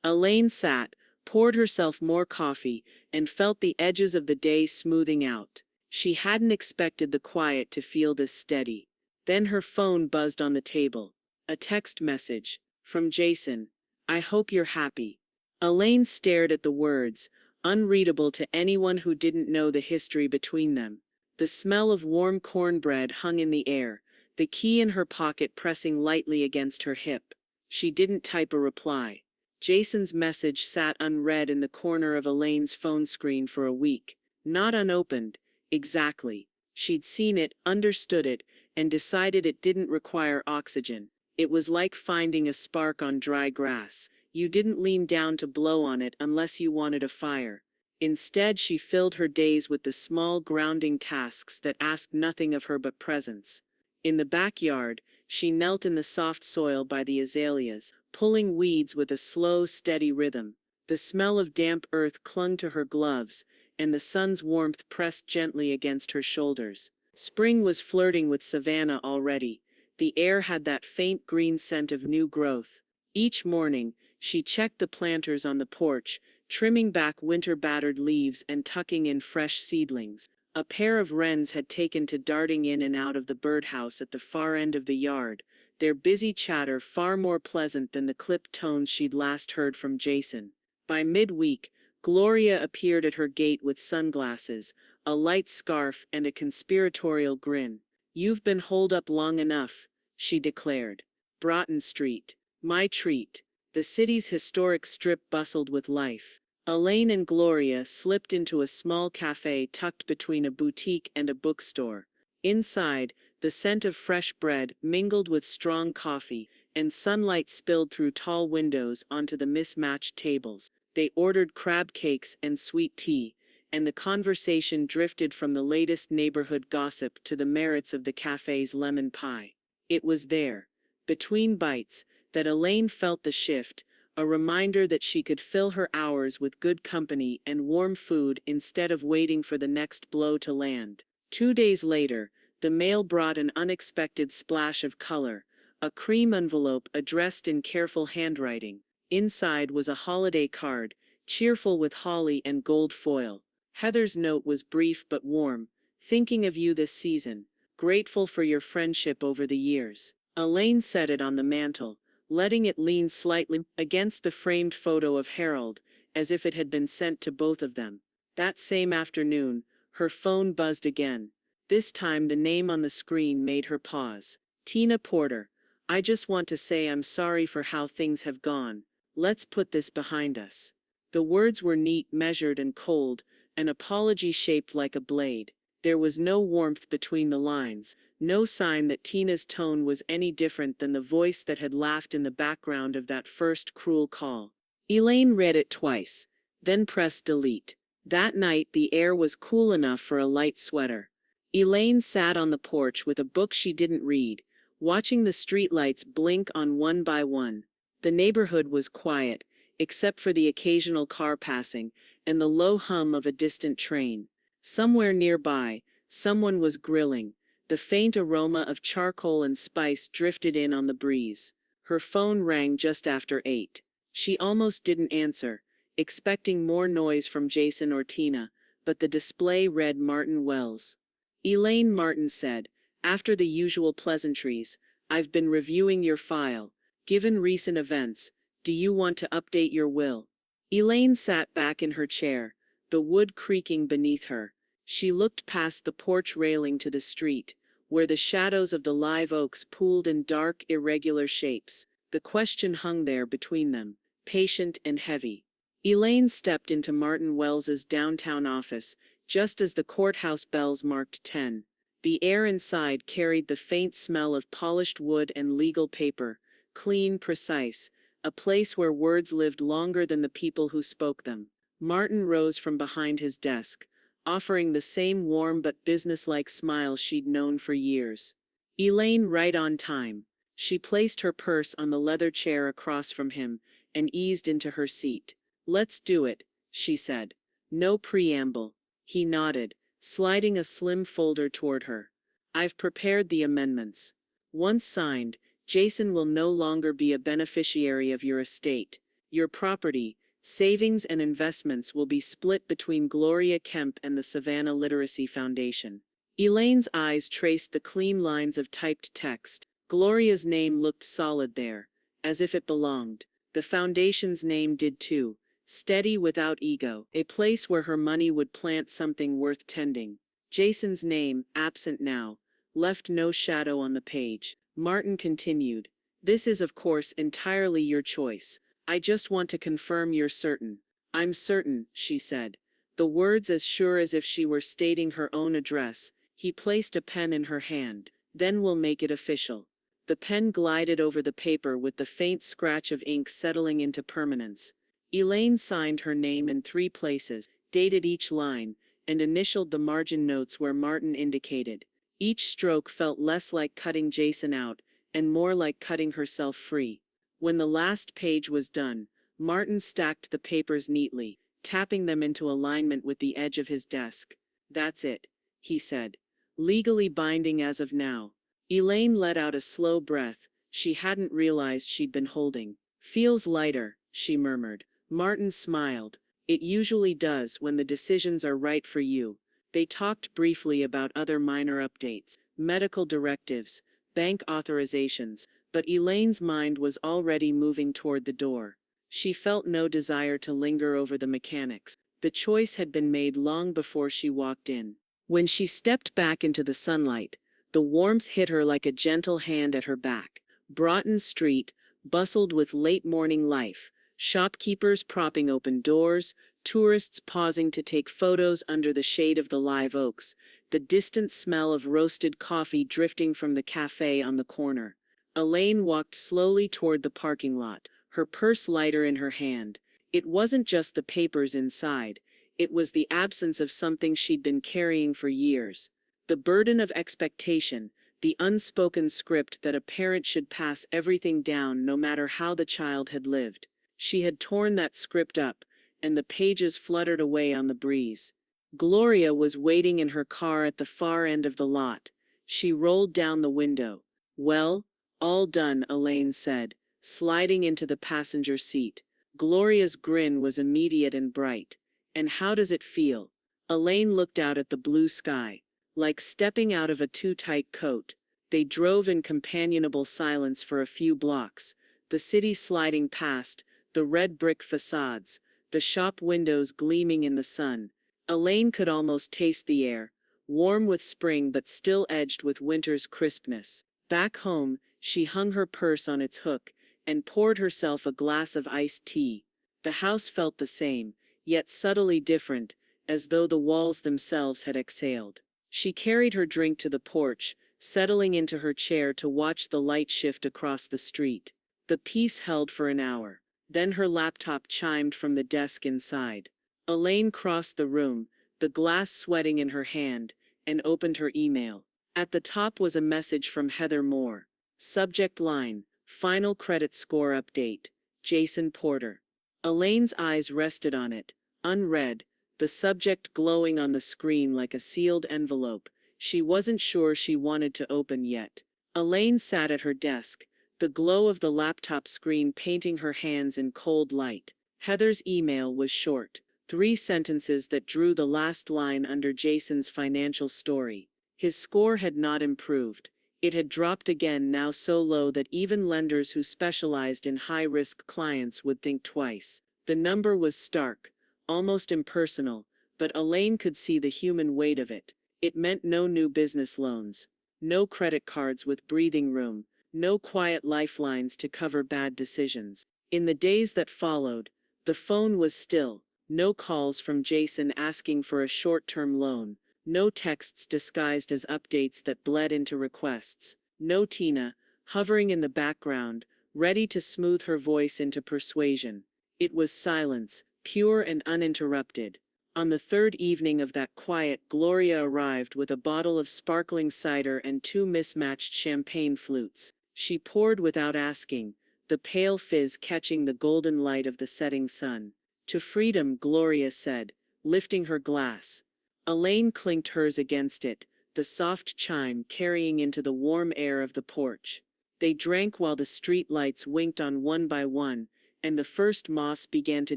A: Elaine sat, poured herself more coffee, and felt the edges of the day smoothing out. She hadn't expected the quiet to feel this steady. Then her phone buzzed on the table. A text message. From Jason. I hope you're happy. Elaine stared at the words, unreadable to anyone who didn't know the history between them. The smell of warm cornbread hung in the air, the key in her pocket pressing lightly against her hip. She didn't type a reply. Jason's message sat unread in the corner of Elaine's phone screen for a week. Not unopened, exactly. She'd seen it, understood it, and decided it didn't require oxygen. It was like finding a spark on dry grass. You didn't lean down to blow on it unless you wanted a fire. Instead, she filled her days with the small grounding tasks that asked nothing of her but presence. In the backyard, she knelt in the soft soil by the azaleas, pulling weeds with a slow, steady rhythm. The smell of damp earth clung to her gloves, and the sun's warmth pressed gently against her shoulders. Spring was flirting with Savannah already. The air had that faint green scent of new growth. Each morning, she checked the planters on the porch, trimming back winter-battered leaves and tucking in fresh seedlings. A pair of wrens had taken to darting in and out of the birdhouse at the far end of the yard, their busy chatter far more pleasant than the clipped tones she'd last heard from Jason. By midweek, Gloria appeared at her gate with sunglasses, a light scarf, and a conspiratorial grin. "You've been holed up long enough," she declared. Broughton Street. My treat. The city's historic strip bustled with life. Elaine and Gloria slipped into a small cafe tucked between a boutique and a bookstore. Inside, the scent of fresh bread mingled with strong coffee, and sunlight spilled through tall windows onto the mismatched tables. They ordered crab cakes and sweet tea, and the conversation drifted from the latest neighborhood gossip to the merits of the cafe's lemon pie. It was there, between bites, that Elaine felt the shift, a reminder that she could fill her hours with good company and warm food instead of waiting for the next blow to land. 2 days later, the mail brought an unexpected splash of color, a cream envelope addressed in careful handwriting. Inside was a holiday card, cheerful with holly and gold foil. Heather's note was brief but warm. "Thinking of you this season. Grateful for your friendship over the years." Elaine set it on the mantel, letting it lean slightly against the framed photo of Harold, as if it had been sent to both of them. That same afternoon, her phone buzzed again. This time the name on the screen made her pause. "Tina Porter. I just want to say I'm sorry for how things have gone. Let's put this behind us." The words were neat, measured, and cold, an apology shaped like a blade. There was no warmth between the lines, no sign that Tina's tone was any different than the voice that had laughed in the background of that first cruel call. Elaine read it twice, then pressed delete. That night the air was cool enough for a light sweater. Elaine sat on the porch with a book she didn't read, watching the streetlights blink on one by one. The neighborhood was quiet, except for the occasional car passing, and the low hum of a distant train. Somewhere nearby, someone was grilling. The faint aroma of charcoal and spice drifted in on the breeze. Her phone rang just after 8. She almost didn't answer, expecting more noise from Jason or Tina, but the display read Martin Wells. Elaine Martin said, after the usual pleasantries, "I've been reviewing your file. Given recent events, do you want to update your will?" Elaine sat back in her chair, the wood creaking beneath her. She looked past the porch railing to the street, where the shadows of the live oaks pooled in dark, irregular shapes. The question hung there between them, patient and heavy. Elaine stepped into Martin Wells's downtown office, just as the courthouse bells marked 10. The air inside carried the faint smell of polished wood and legal paper, clean, precise, a place where words lived longer than the people who spoke them. Martin rose from behind his desk, offering the same warm but businesslike smile she'd known for years. Elaine, right on time. She placed her purse on the leather chair across from him and eased into her seat. Let's do it, she said. No preamble. He nodded, sliding a slim folder toward her. I've prepared the amendments. Once signed, Jason will no longer be a beneficiary of your estate. Your property, savings and investments will be split between Gloria Kemp and the Savannah Literacy Foundation. Elaine's eyes traced the clean lines of typed text. Gloria's name looked solid there, as if it belonged. The foundation's name did too, steady without ego, a place where her money would plant something worth tending. Jason's name, absent now, left no shadow on the page. Martin continued, "This is of course entirely your choice. I just want to confirm you're certain." "I'm certain," she said, the words as sure as if she were stating her own address. He placed a pen in her hand. "Then we'll make it official." The pen glided over the paper with the faint scratch of ink settling into permanence. Elaine signed her name in 3 places, dated each line, and initialed the margin notes where Martin indicated. Each stroke felt less like cutting Jason out, and more like cutting herself free. When the last page was done, Martin stacked the papers neatly, tapping them into alignment with the edge of his desk. "That's it," he said. "Legally binding as of now." Elaine let out a slow breath she hadn't realized she'd been holding. "Feels lighter," she murmured. Martin smiled. "It usually does when the decisions are right for you." They talked briefly about other minor updates, medical directives, bank authorizations, but Elaine's mind was already moving toward the door. She felt no desire to linger over the mechanics. The choice had been made long before she walked in. When she stepped back into the sunlight, the warmth hit her like a gentle hand at her back. Broughton Street bustled with late-morning life, shopkeepers propping open doors, tourists pausing to take photos under the shade of the live oaks, the distant smell of roasted coffee drifting from the cafe on the corner. Elaine walked slowly toward the parking lot, her purse lighter in her hand. It wasn't just the papers inside, it was the absence of something she'd been carrying for years. The burden of expectation, the unspoken script that a parent should pass everything down no matter how the child had lived. She had torn that script up, and the pages fluttered away on the breeze. Gloria was waiting in her car at the far end of the lot. She rolled down the window. "Well, all done," Elaine said, sliding into the passenger seat. Gloria's grin was immediate and bright. "And how does it feel?" Elaine looked out at the blue sky. "Like stepping out of a too-tight coat." They drove in companionable silence for a few blocks, the city sliding past, the red brick facades, the shop windows gleaming in the sun. Elaine could almost taste the air, warm with spring but still edged with winter's crispness. Back home, she hung her purse on its hook and poured herself a glass of iced tea. The house felt the same, yet subtly different, as though the walls themselves had exhaled. She carried her drink to the porch, settling into her chair to watch the light shift across the street. The peace held for an hour. Then her laptop chimed from the desk inside. Elaine crossed the room, the glass sweating in her hand, and opened her email. At the top was a message from Heather Moore. Subject line, "Final credit score update. Jason Porter." Elaine's eyes rested on it, unread, the subject glowing on the screen like a sealed envelope. She wasn't sure she wanted to open yet. Elaine sat at her desk, the glow of the laptop screen painting her hands in cold light. Heather's email was short, 3 sentences that drew the last line under Jason's financial story. His score had not improved. It had dropped again, now so low that even lenders who specialized in high-risk clients would think twice. The number was stark, almost impersonal, but Elaine could see the human weight of it. It meant no new business loans, no credit cards with breathing room, no quiet lifelines to cover bad decisions. In the days that followed, the phone was still. No calls from Jason asking for a short-term loan. No texts disguised as updates that bled into requests. No Tina, hovering in the background, ready to smooth her voice into persuasion. It was silence, pure and uninterrupted. On the third evening of that quiet, Gloria arrived with a bottle of sparkling cider and two mismatched champagne flutes. She poured without asking, the pale fizz catching the golden light of the setting sun. "To freedom," Gloria said, lifting her glass. Elaine clinked hers against it, the soft chime carrying into the warm air of the porch. They drank while the street lights winked on one by one, and the first moths began to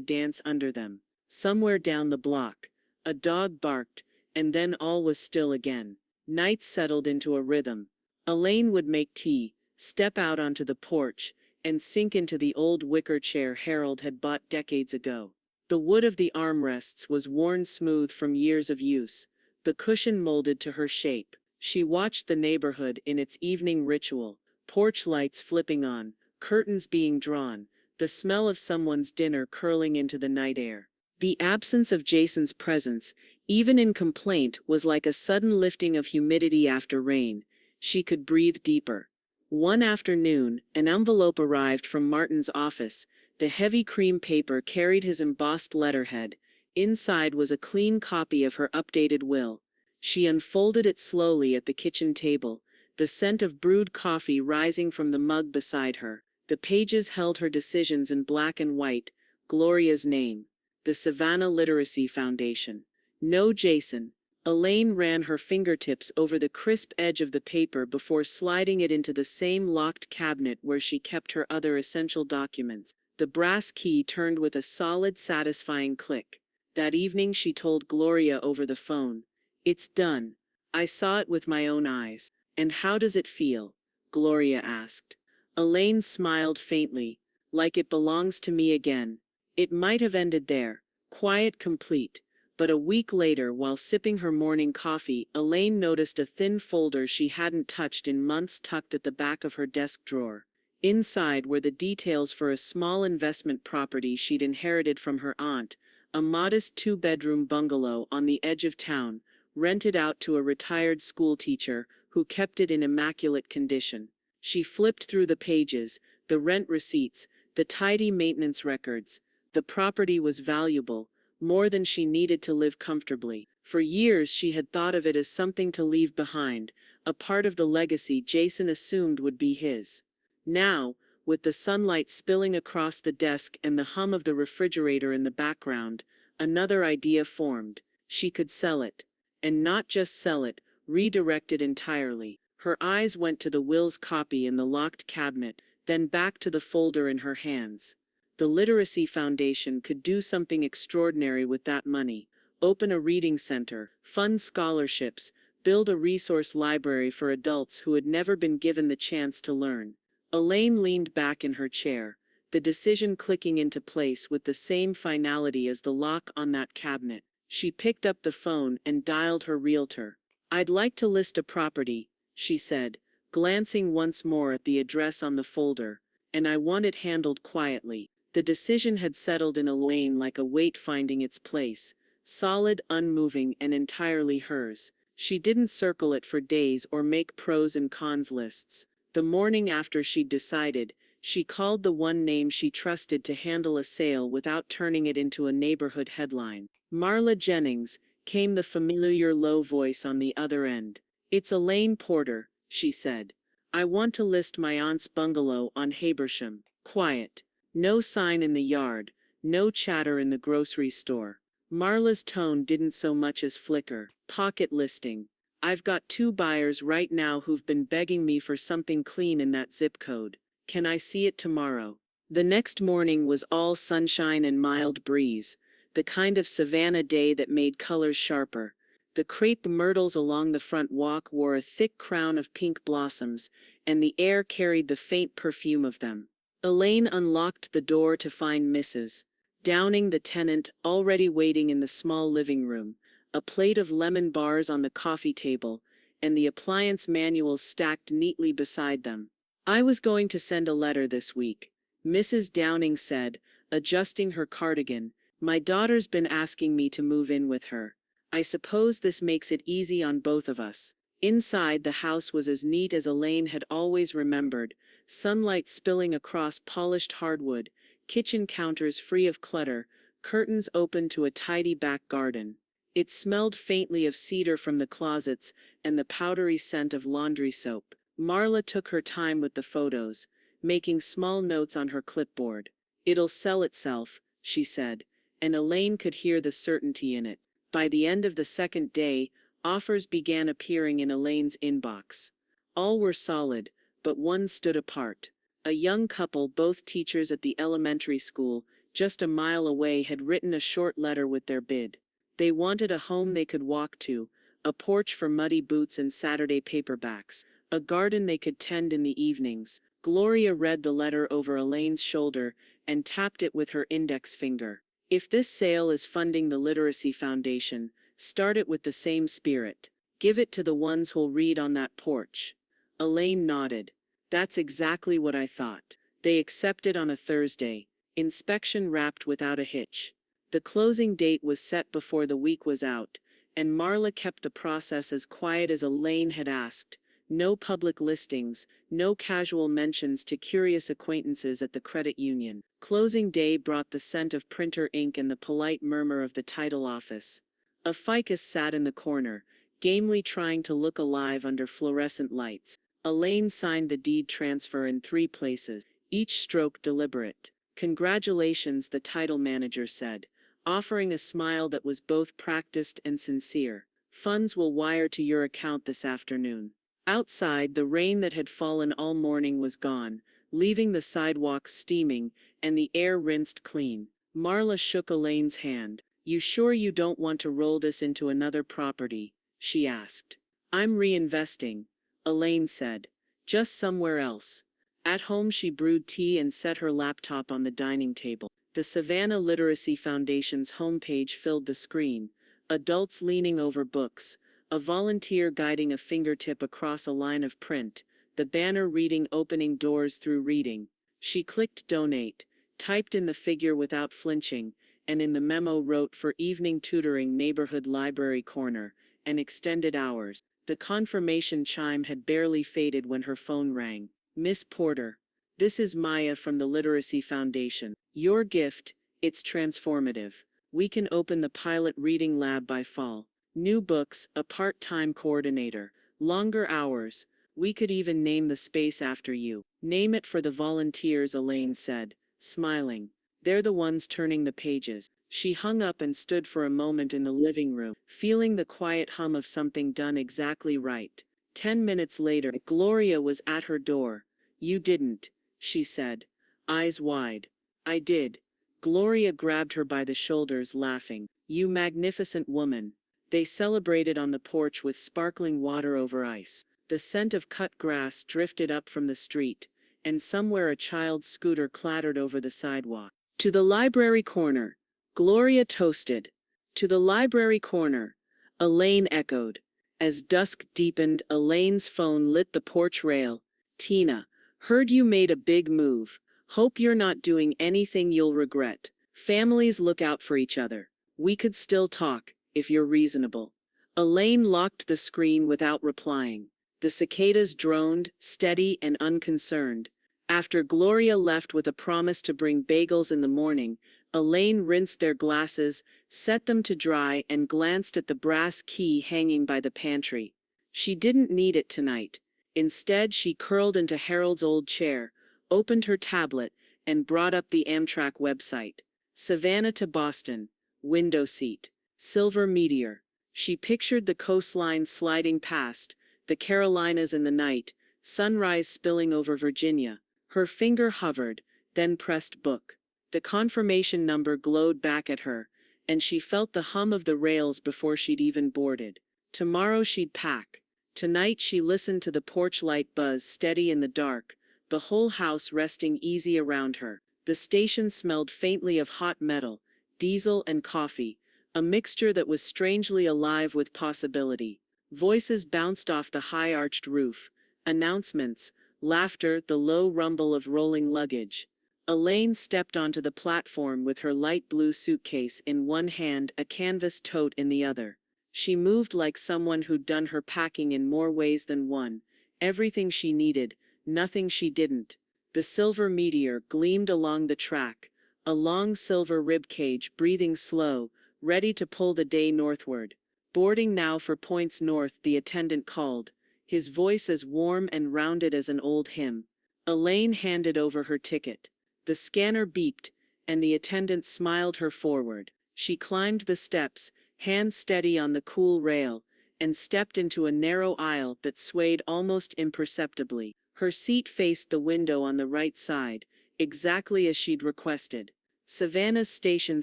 A: dance under them. Somewhere down the block, a dog barked, and then all was still again. Night settled into a rhythm. Elaine would make tea, step out onto the porch, and sink into the old wicker chair Harold had bought decades ago. The wood of the armrests was worn smooth from years of use, the cushion molded to her shape. She watched the neighborhood in its evening ritual, porch lights flipping on, curtains being drawn, the smell of someone's dinner curling into the night air. The absence of Jason's presence, even in complaint, was like a sudden lifting of humidity after rain. She could breathe deeper. One afternoon, an envelope arrived from Martin's office. The heavy cream paper carried his embossed letterhead. Inside was a clean copy of her updated will. She unfolded it slowly at the kitchen table, the scent of brewed coffee rising from the mug beside her. The pages held her decisions in black and white, Gloria's name, the Savannah Literacy Foundation. No Jason. Elaine ran her fingertips over the crisp edge of the paper before sliding it into the same locked cabinet where she kept her other essential documents. The brass key turned with a solid, satisfying click. That evening she told Gloria over the phone, "It's done. I saw it with my own eyes." "And how does it feel?" Gloria asked. Elaine smiled faintly, "Like it belongs to me again." It might have ended there, quiet, complete. But a week later, while sipping her morning coffee, Elaine noticed a thin folder she hadn't touched in months tucked at the back of her desk drawer. Inside were the details for a small investment property she'd inherited from her aunt, a modest two-bedroom bungalow on the edge of town, rented out to a retired schoolteacher who kept it in immaculate condition. She flipped through the pages, the rent receipts, the tidy maintenance records. The property was valuable, more than she needed to live comfortably. For years she had thought of it as something to leave behind, a part of the legacy Jason assumed would be his. Now, with the sunlight spilling across the desk and the hum of the refrigerator in the background, another idea formed. She could sell it. And not just sell it, redirect it entirely. Her eyes went to the will's copy in the locked cabinet, then back to the folder in her hands. The Literacy Foundation could do something extraordinary with that money. Open a reading center, fund scholarships, build a resource library for adults who had never been given the chance to learn. Elaine leaned back in her chair, the decision clicking into place with the same finality as the lock on that cabinet. She picked up the phone and dialed her realtor. "I'd like to list a property," she said, glancing once more at the address on the folder, "and I want it handled quietly." The decision had settled in Elaine like a weight finding its place, solid, unmoving, and entirely hers. She didn't circle it for days or make pros and cons lists. The morning after she'd decided, she called the one name she trusted to handle a sale without turning it into a neighborhood headline. "Marla Jennings," came the familiar low voice on the other end. "It's Elaine Porter," she said. "I want to list my aunt's bungalow on Habersham." Quiet. No sign in the yard, no chatter in the grocery store. Marla's tone didn't so much as flicker. "Pocket listing. I've got 2 buyers right now who've been begging me for something clean in that zip code. Can I see it tomorrow?" The next morning was all sunshine and mild breeze, the kind of Savannah day that made colors sharper. The crepe myrtles along the front walk wore a thick crown of pink blossoms, and the air carried the faint perfume of them. Elaine unlocked the door to find Mrs. Downing, the tenant, already waiting in the small living room, a plate of lemon bars on the coffee table, and the appliance manuals stacked neatly beside them. "I was going to send a letter this week," Mrs. Downing said, adjusting her cardigan. "My daughter's been asking me to move in with her. I suppose this makes it easy on both of us." Inside, the house was as neat as Elaine had always remembered, sunlight spilling across polished hardwood, kitchen counters free of clutter, curtains open to a tidy back garden. It smelled faintly of cedar from the closets and the powdery scent of laundry soap. Marla took her time with the photos, making small notes on her clipboard. "It'll sell itself," she said, and Elaine could hear the certainty in it. By the end of the second day, offers began appearing in Elaine's inbox. All were solid, but one stood apart. A young couple, both teachers at the elementary school, just a mile away, had written a short letter with their bid. They wanted a home they could walk to, a porch for muddy boots and Saturday paperbacks, a garden they could tend in the evenings. Gloria read the letter over Elaine's shoulder and tapped it with her index finger. "If this sale is funding the Literacy Foundation, start it with the same spirit. Give it to the ones who'll read on that porch." Elaine nodded. "That's exactly what I thought." They accepted on a Thursday. Inspection wrapped without a hitch. The closing date was set before the week was out, and Marla kept the process as quiet as Elaine had asked. No public listings, no casual mentions to curious acquaintances at the credit union. Closing day brought the scent of printer ink and the polite murmur of the title office. A ficus sat in the corner, gamely trying to look alive under fluorescent lights. Elaine signed the deed transfer in 3 places, each stroke deliberate. "Congratulations," the title manager said, offering a smile that was both practiced and sincere. "Funds will wire to your account this afternoon." Outside, the rain that had fallen all morning was gone, leaving the sidewalks steaming and the air rinsed clean. Marla shook Elaine's hand. "You sure you don't want to roll this into another property?" she asked. "I'm reinvesting," Elaine said. "Just somewhere else." At home, she brewed tea and set her laptop on the dining table. The Savannah Literacy Foundation's homepage filled the screen. Adults leaning over books, a volunteer guiding a fingertip across a line of print, the banner reading "Opening Doors Through Reading." She clicked donate, typed in the figure without flinching, and in the memo wrote "For evening tutoring, neighborhood library corner," and extended hours. The confirmation chime had barely faded when her phone rang. "Miss Porter, this is Maya from the Literacy Foundation. Your gift, it's transformative. We can open the pilot reading lab by fall. New books, a part-time coordinator, longer hours. We could even name the space after you." "Name it for the volunteers," Elaine said, smiling. "They're the ones turning the pages." She hung up and stood for a moment in the living room, feeling the quiet hum of something done exactly right. 10 minutes later, Gloria was at her door. "You didn't," she said, eyes wide. "I did." Gloria grabbed her by the shoulders, laughing. "You magnificent woman." They celebrated on the porch with sparkling water over ice. The scent of cut grass drifted up from the street, and somewhere a child's scooter clattered over the sidewalk. "To the library corner," Gloria toasted. "To the library corner," Elaine echoed. As dusk deepened, Elaine's phone lit the porch rail. "Tina, heard you made a big move. Hope you're not doing anything you'll regret. Families look out for each other. We could still talk, if you're reasonable." Elaine locked the screen without replying. The cicadas droned, steady and unconcerned. After Gloria left with a promise to bring bagels in the morning, Elaine rinsed their glasses, set them to dry, and glanced at the brass key hanging by the pantry. She didn't need it tonight. Instead, she curled into Harold's old chair, opened her tablet, and brought up the Amtrak website. Savannah to Boston. Window seat. Silver meteor. She pictured the coastline sliding past, the Carolinas in the night, sunrise spilling over Virginia. Her finger hovered, then pressed book. The confirmation number glowed back at her, and she felt the hum of the rails before she'd even boarded. Tomorrow she'd pack. Tonight she listened to the porch light buzz steady in the dark, the whole house resting easy around her. The station smelled faintly of hot metal, diesel and coffee, a mixture that was strangely alive with possibility. Voices bounced off the high-arched roof. Announcements, laughter, the low rumble of rolling luggage. Elaine stepped onto the platform with her light blue suitcase in one hand, a canvas tote in the other. She moved like someone who'd done her packing in more ways than one. Everything she needed, nothing she didn't. The silver meteor gleamed along the track, a long silver rib cage breathing slow, ready to pull the day northward. Boarding now for points north, the attendant called, his voice as warm and rounded as an old hymn. Elaine handed over her ticket. The scanner beeped, and the attendant smiled her forward. She climbed the steps, hands steady on the cool rail, and stepped into a narrow aisle that swayed almost imperceptibly. Her seat faced the window on the right side, exactly as she'd requested. Savannah's station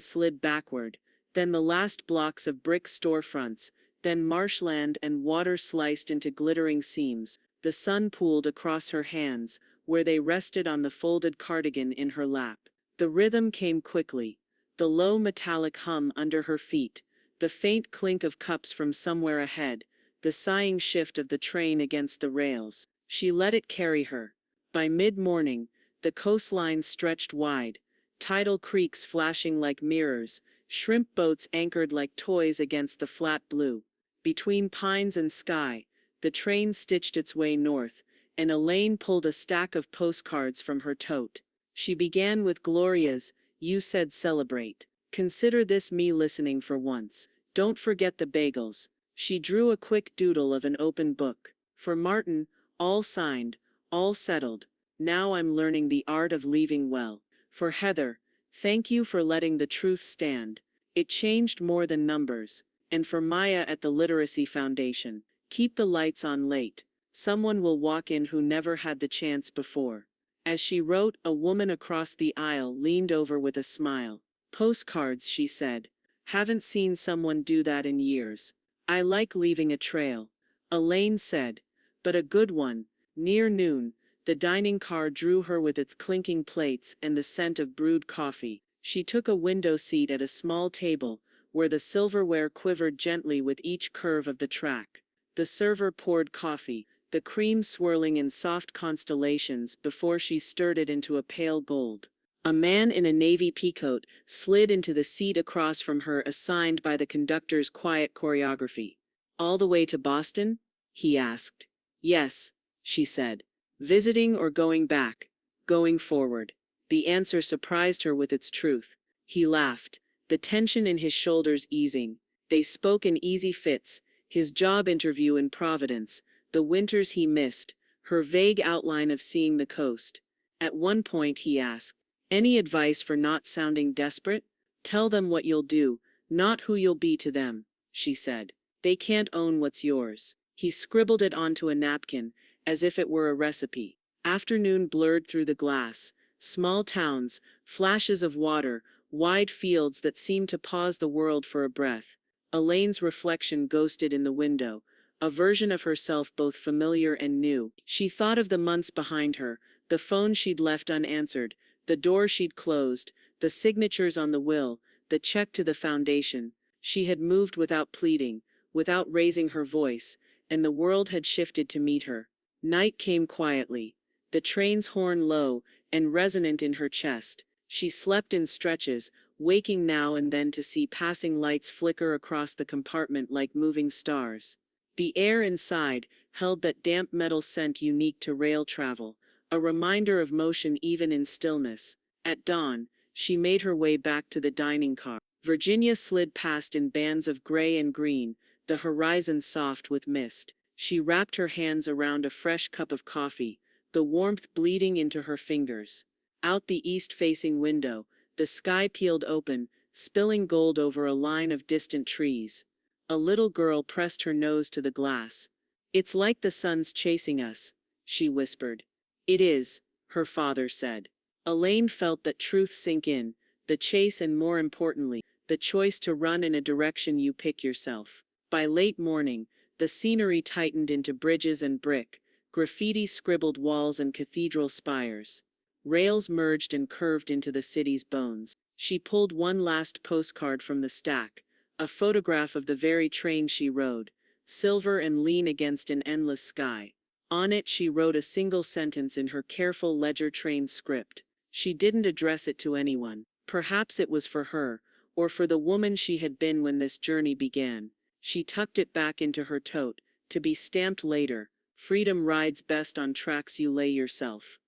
A: slid backward, then the last blocks of brick storefronts, then marshland and water sliced into glittering seams. The sun pooled across her hands, where they rested on the folded cardigan in her lap. The rhythm came quickly, the low metallic hum under her feet, the faint clink of cups from somewhere ahead, the sighing shift of the train against the rails. She let it carry her. By mid-morning, the coastline stretched wide, tidal creeks flashing like mirrors, shrimp boats anchored like toys against the flat blue. Between pines and sky, the train stitched its way north, and Elaine pulled a stack of postcards from her tote. She began with Gloria's, "You said celebrate. Consider this me listening for once. Don't forget the bagels." She drew a quick doodle of an open book. For Martin, all signed, all settled. Now I'm learning the art of leaving well. For Heather, thank you for letting the truth stand. It changed more than numbers. And for Maya at the Literacy Foundation, keep the lights on late. Someone will walk in who never had the chance before. As she wrote, a woman across the aisle leaned over with a smile. Postcards, she said. Haven't seen someone do that in years. I like leaving a trail. Elaine said. But a good one. Near noon, the dining car drew her with its clinking plates and the scent of brewed coffee. She took a window seat at a small table, where the silverware quivered gently with each curve of the track. The server poured coffee, the cream swirling in soft constellations before she stirred it into a pale gold. A man in a navy peacoat slid into the seat across from her, assigned by the conductor's quiet choreography. "All the way to Boston?" he asked. "Yes," she said. "Visiting or going back?" "Going forward." The answer surprised her with its truth. He laughed, the tension in his shoulders easing. They spoke in easy fits, his job interview in Providence, the winters he missed, her vague outline of seeing the coast. At one point he asked, "Any advice for not sounding desperate?" "Tell them what you'll do, not who you'll be to them," she said. "They can't own what's yours." He scribbled it onto a napkin, as if it were a recipe. Afternoon blurred through the glass. Small towns, flashes of water, wide fields that seemed to pause the world for a breath. Elaine's reflection ghosted in the window, a version of herself both familiar and new. She thought of the months behind her, the phone she'd left unanswered, the door she'd closed, the signatures on the will, the check to the foundation. She had moved without pleading, without raising her voice, and the world had shifted to meet her. Night came quietly, the train's horn low and resonant in her chest. She slept in stretches, waking now and then to see passing lights flicker across the compartment like moving stars. The air inside held that damp metal scent unique to rail travel, a reminder of motion even in stillness. At dawn, she made her way back to the dining car. Virginia slid past in bands of gray and green, the horizon soft with mist. She wrapped her hands around a fresh cup of coffee, the warmth bleeding into her fingers. Out the east-facing window, the sky peeled open, spilling gold over a line of distant trees. A little girl pressed her nose to the glass. "It's like the sun's chasing us," she whispered. "It is," her father said. Elaine felt that truth sink in, the chase and more importantly, the choice to run in a direction you pick yourself. By late morning, the scenery tightened into bridges and brick, graffiti scribbled walls and cathedral spires. Rails merged and curved into the city's bones. She pulled one last postcard from the stack, a photograph of the very train she rode, silver and lean against an endless sky. On it she wrote a single sentence in her careful ledger-trained script. She didn't address it to anyone. Perhaps it was for her, or for the woman she had been when this journey began. She tucked it back into her tote, to be stamped later. Freedom rides best on tracks you lay yourself.